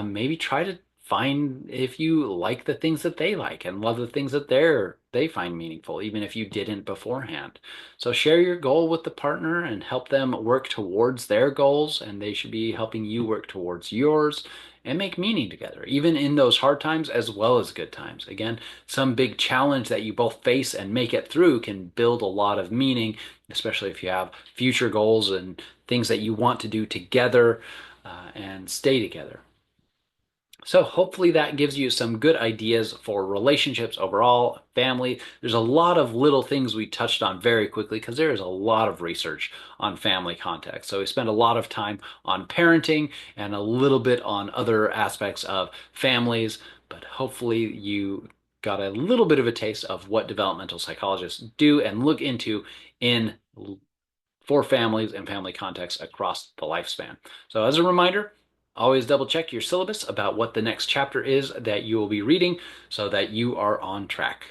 Maybe try to find if you like the things that they like and love the things that they're they find meaningful, even if you didn't beforehand. So share your goal with the partner and help them work towards their goals, and they should be helping you work towards yours, and make meaning together, even in those hard times as well as good times. Again, some big challenge that you both face and make it through can build a lot of meaning, especially if you have future goals and things that you want to do together and stay together. So hopefully that gives you some good ideas for relationships overall, family. There's a lot of little things we touched on very quickly because there is a lot of research on family context. So we spend a lot of time on parenting and a little bit on other aspects of families, but hopefully you got a little bit of a taste of what developmental psychologists do and look into for families and family contexts across the lifespan. So as a reminder, always double check your syllabus about what the next chapter is that you will be reading so that you are on track.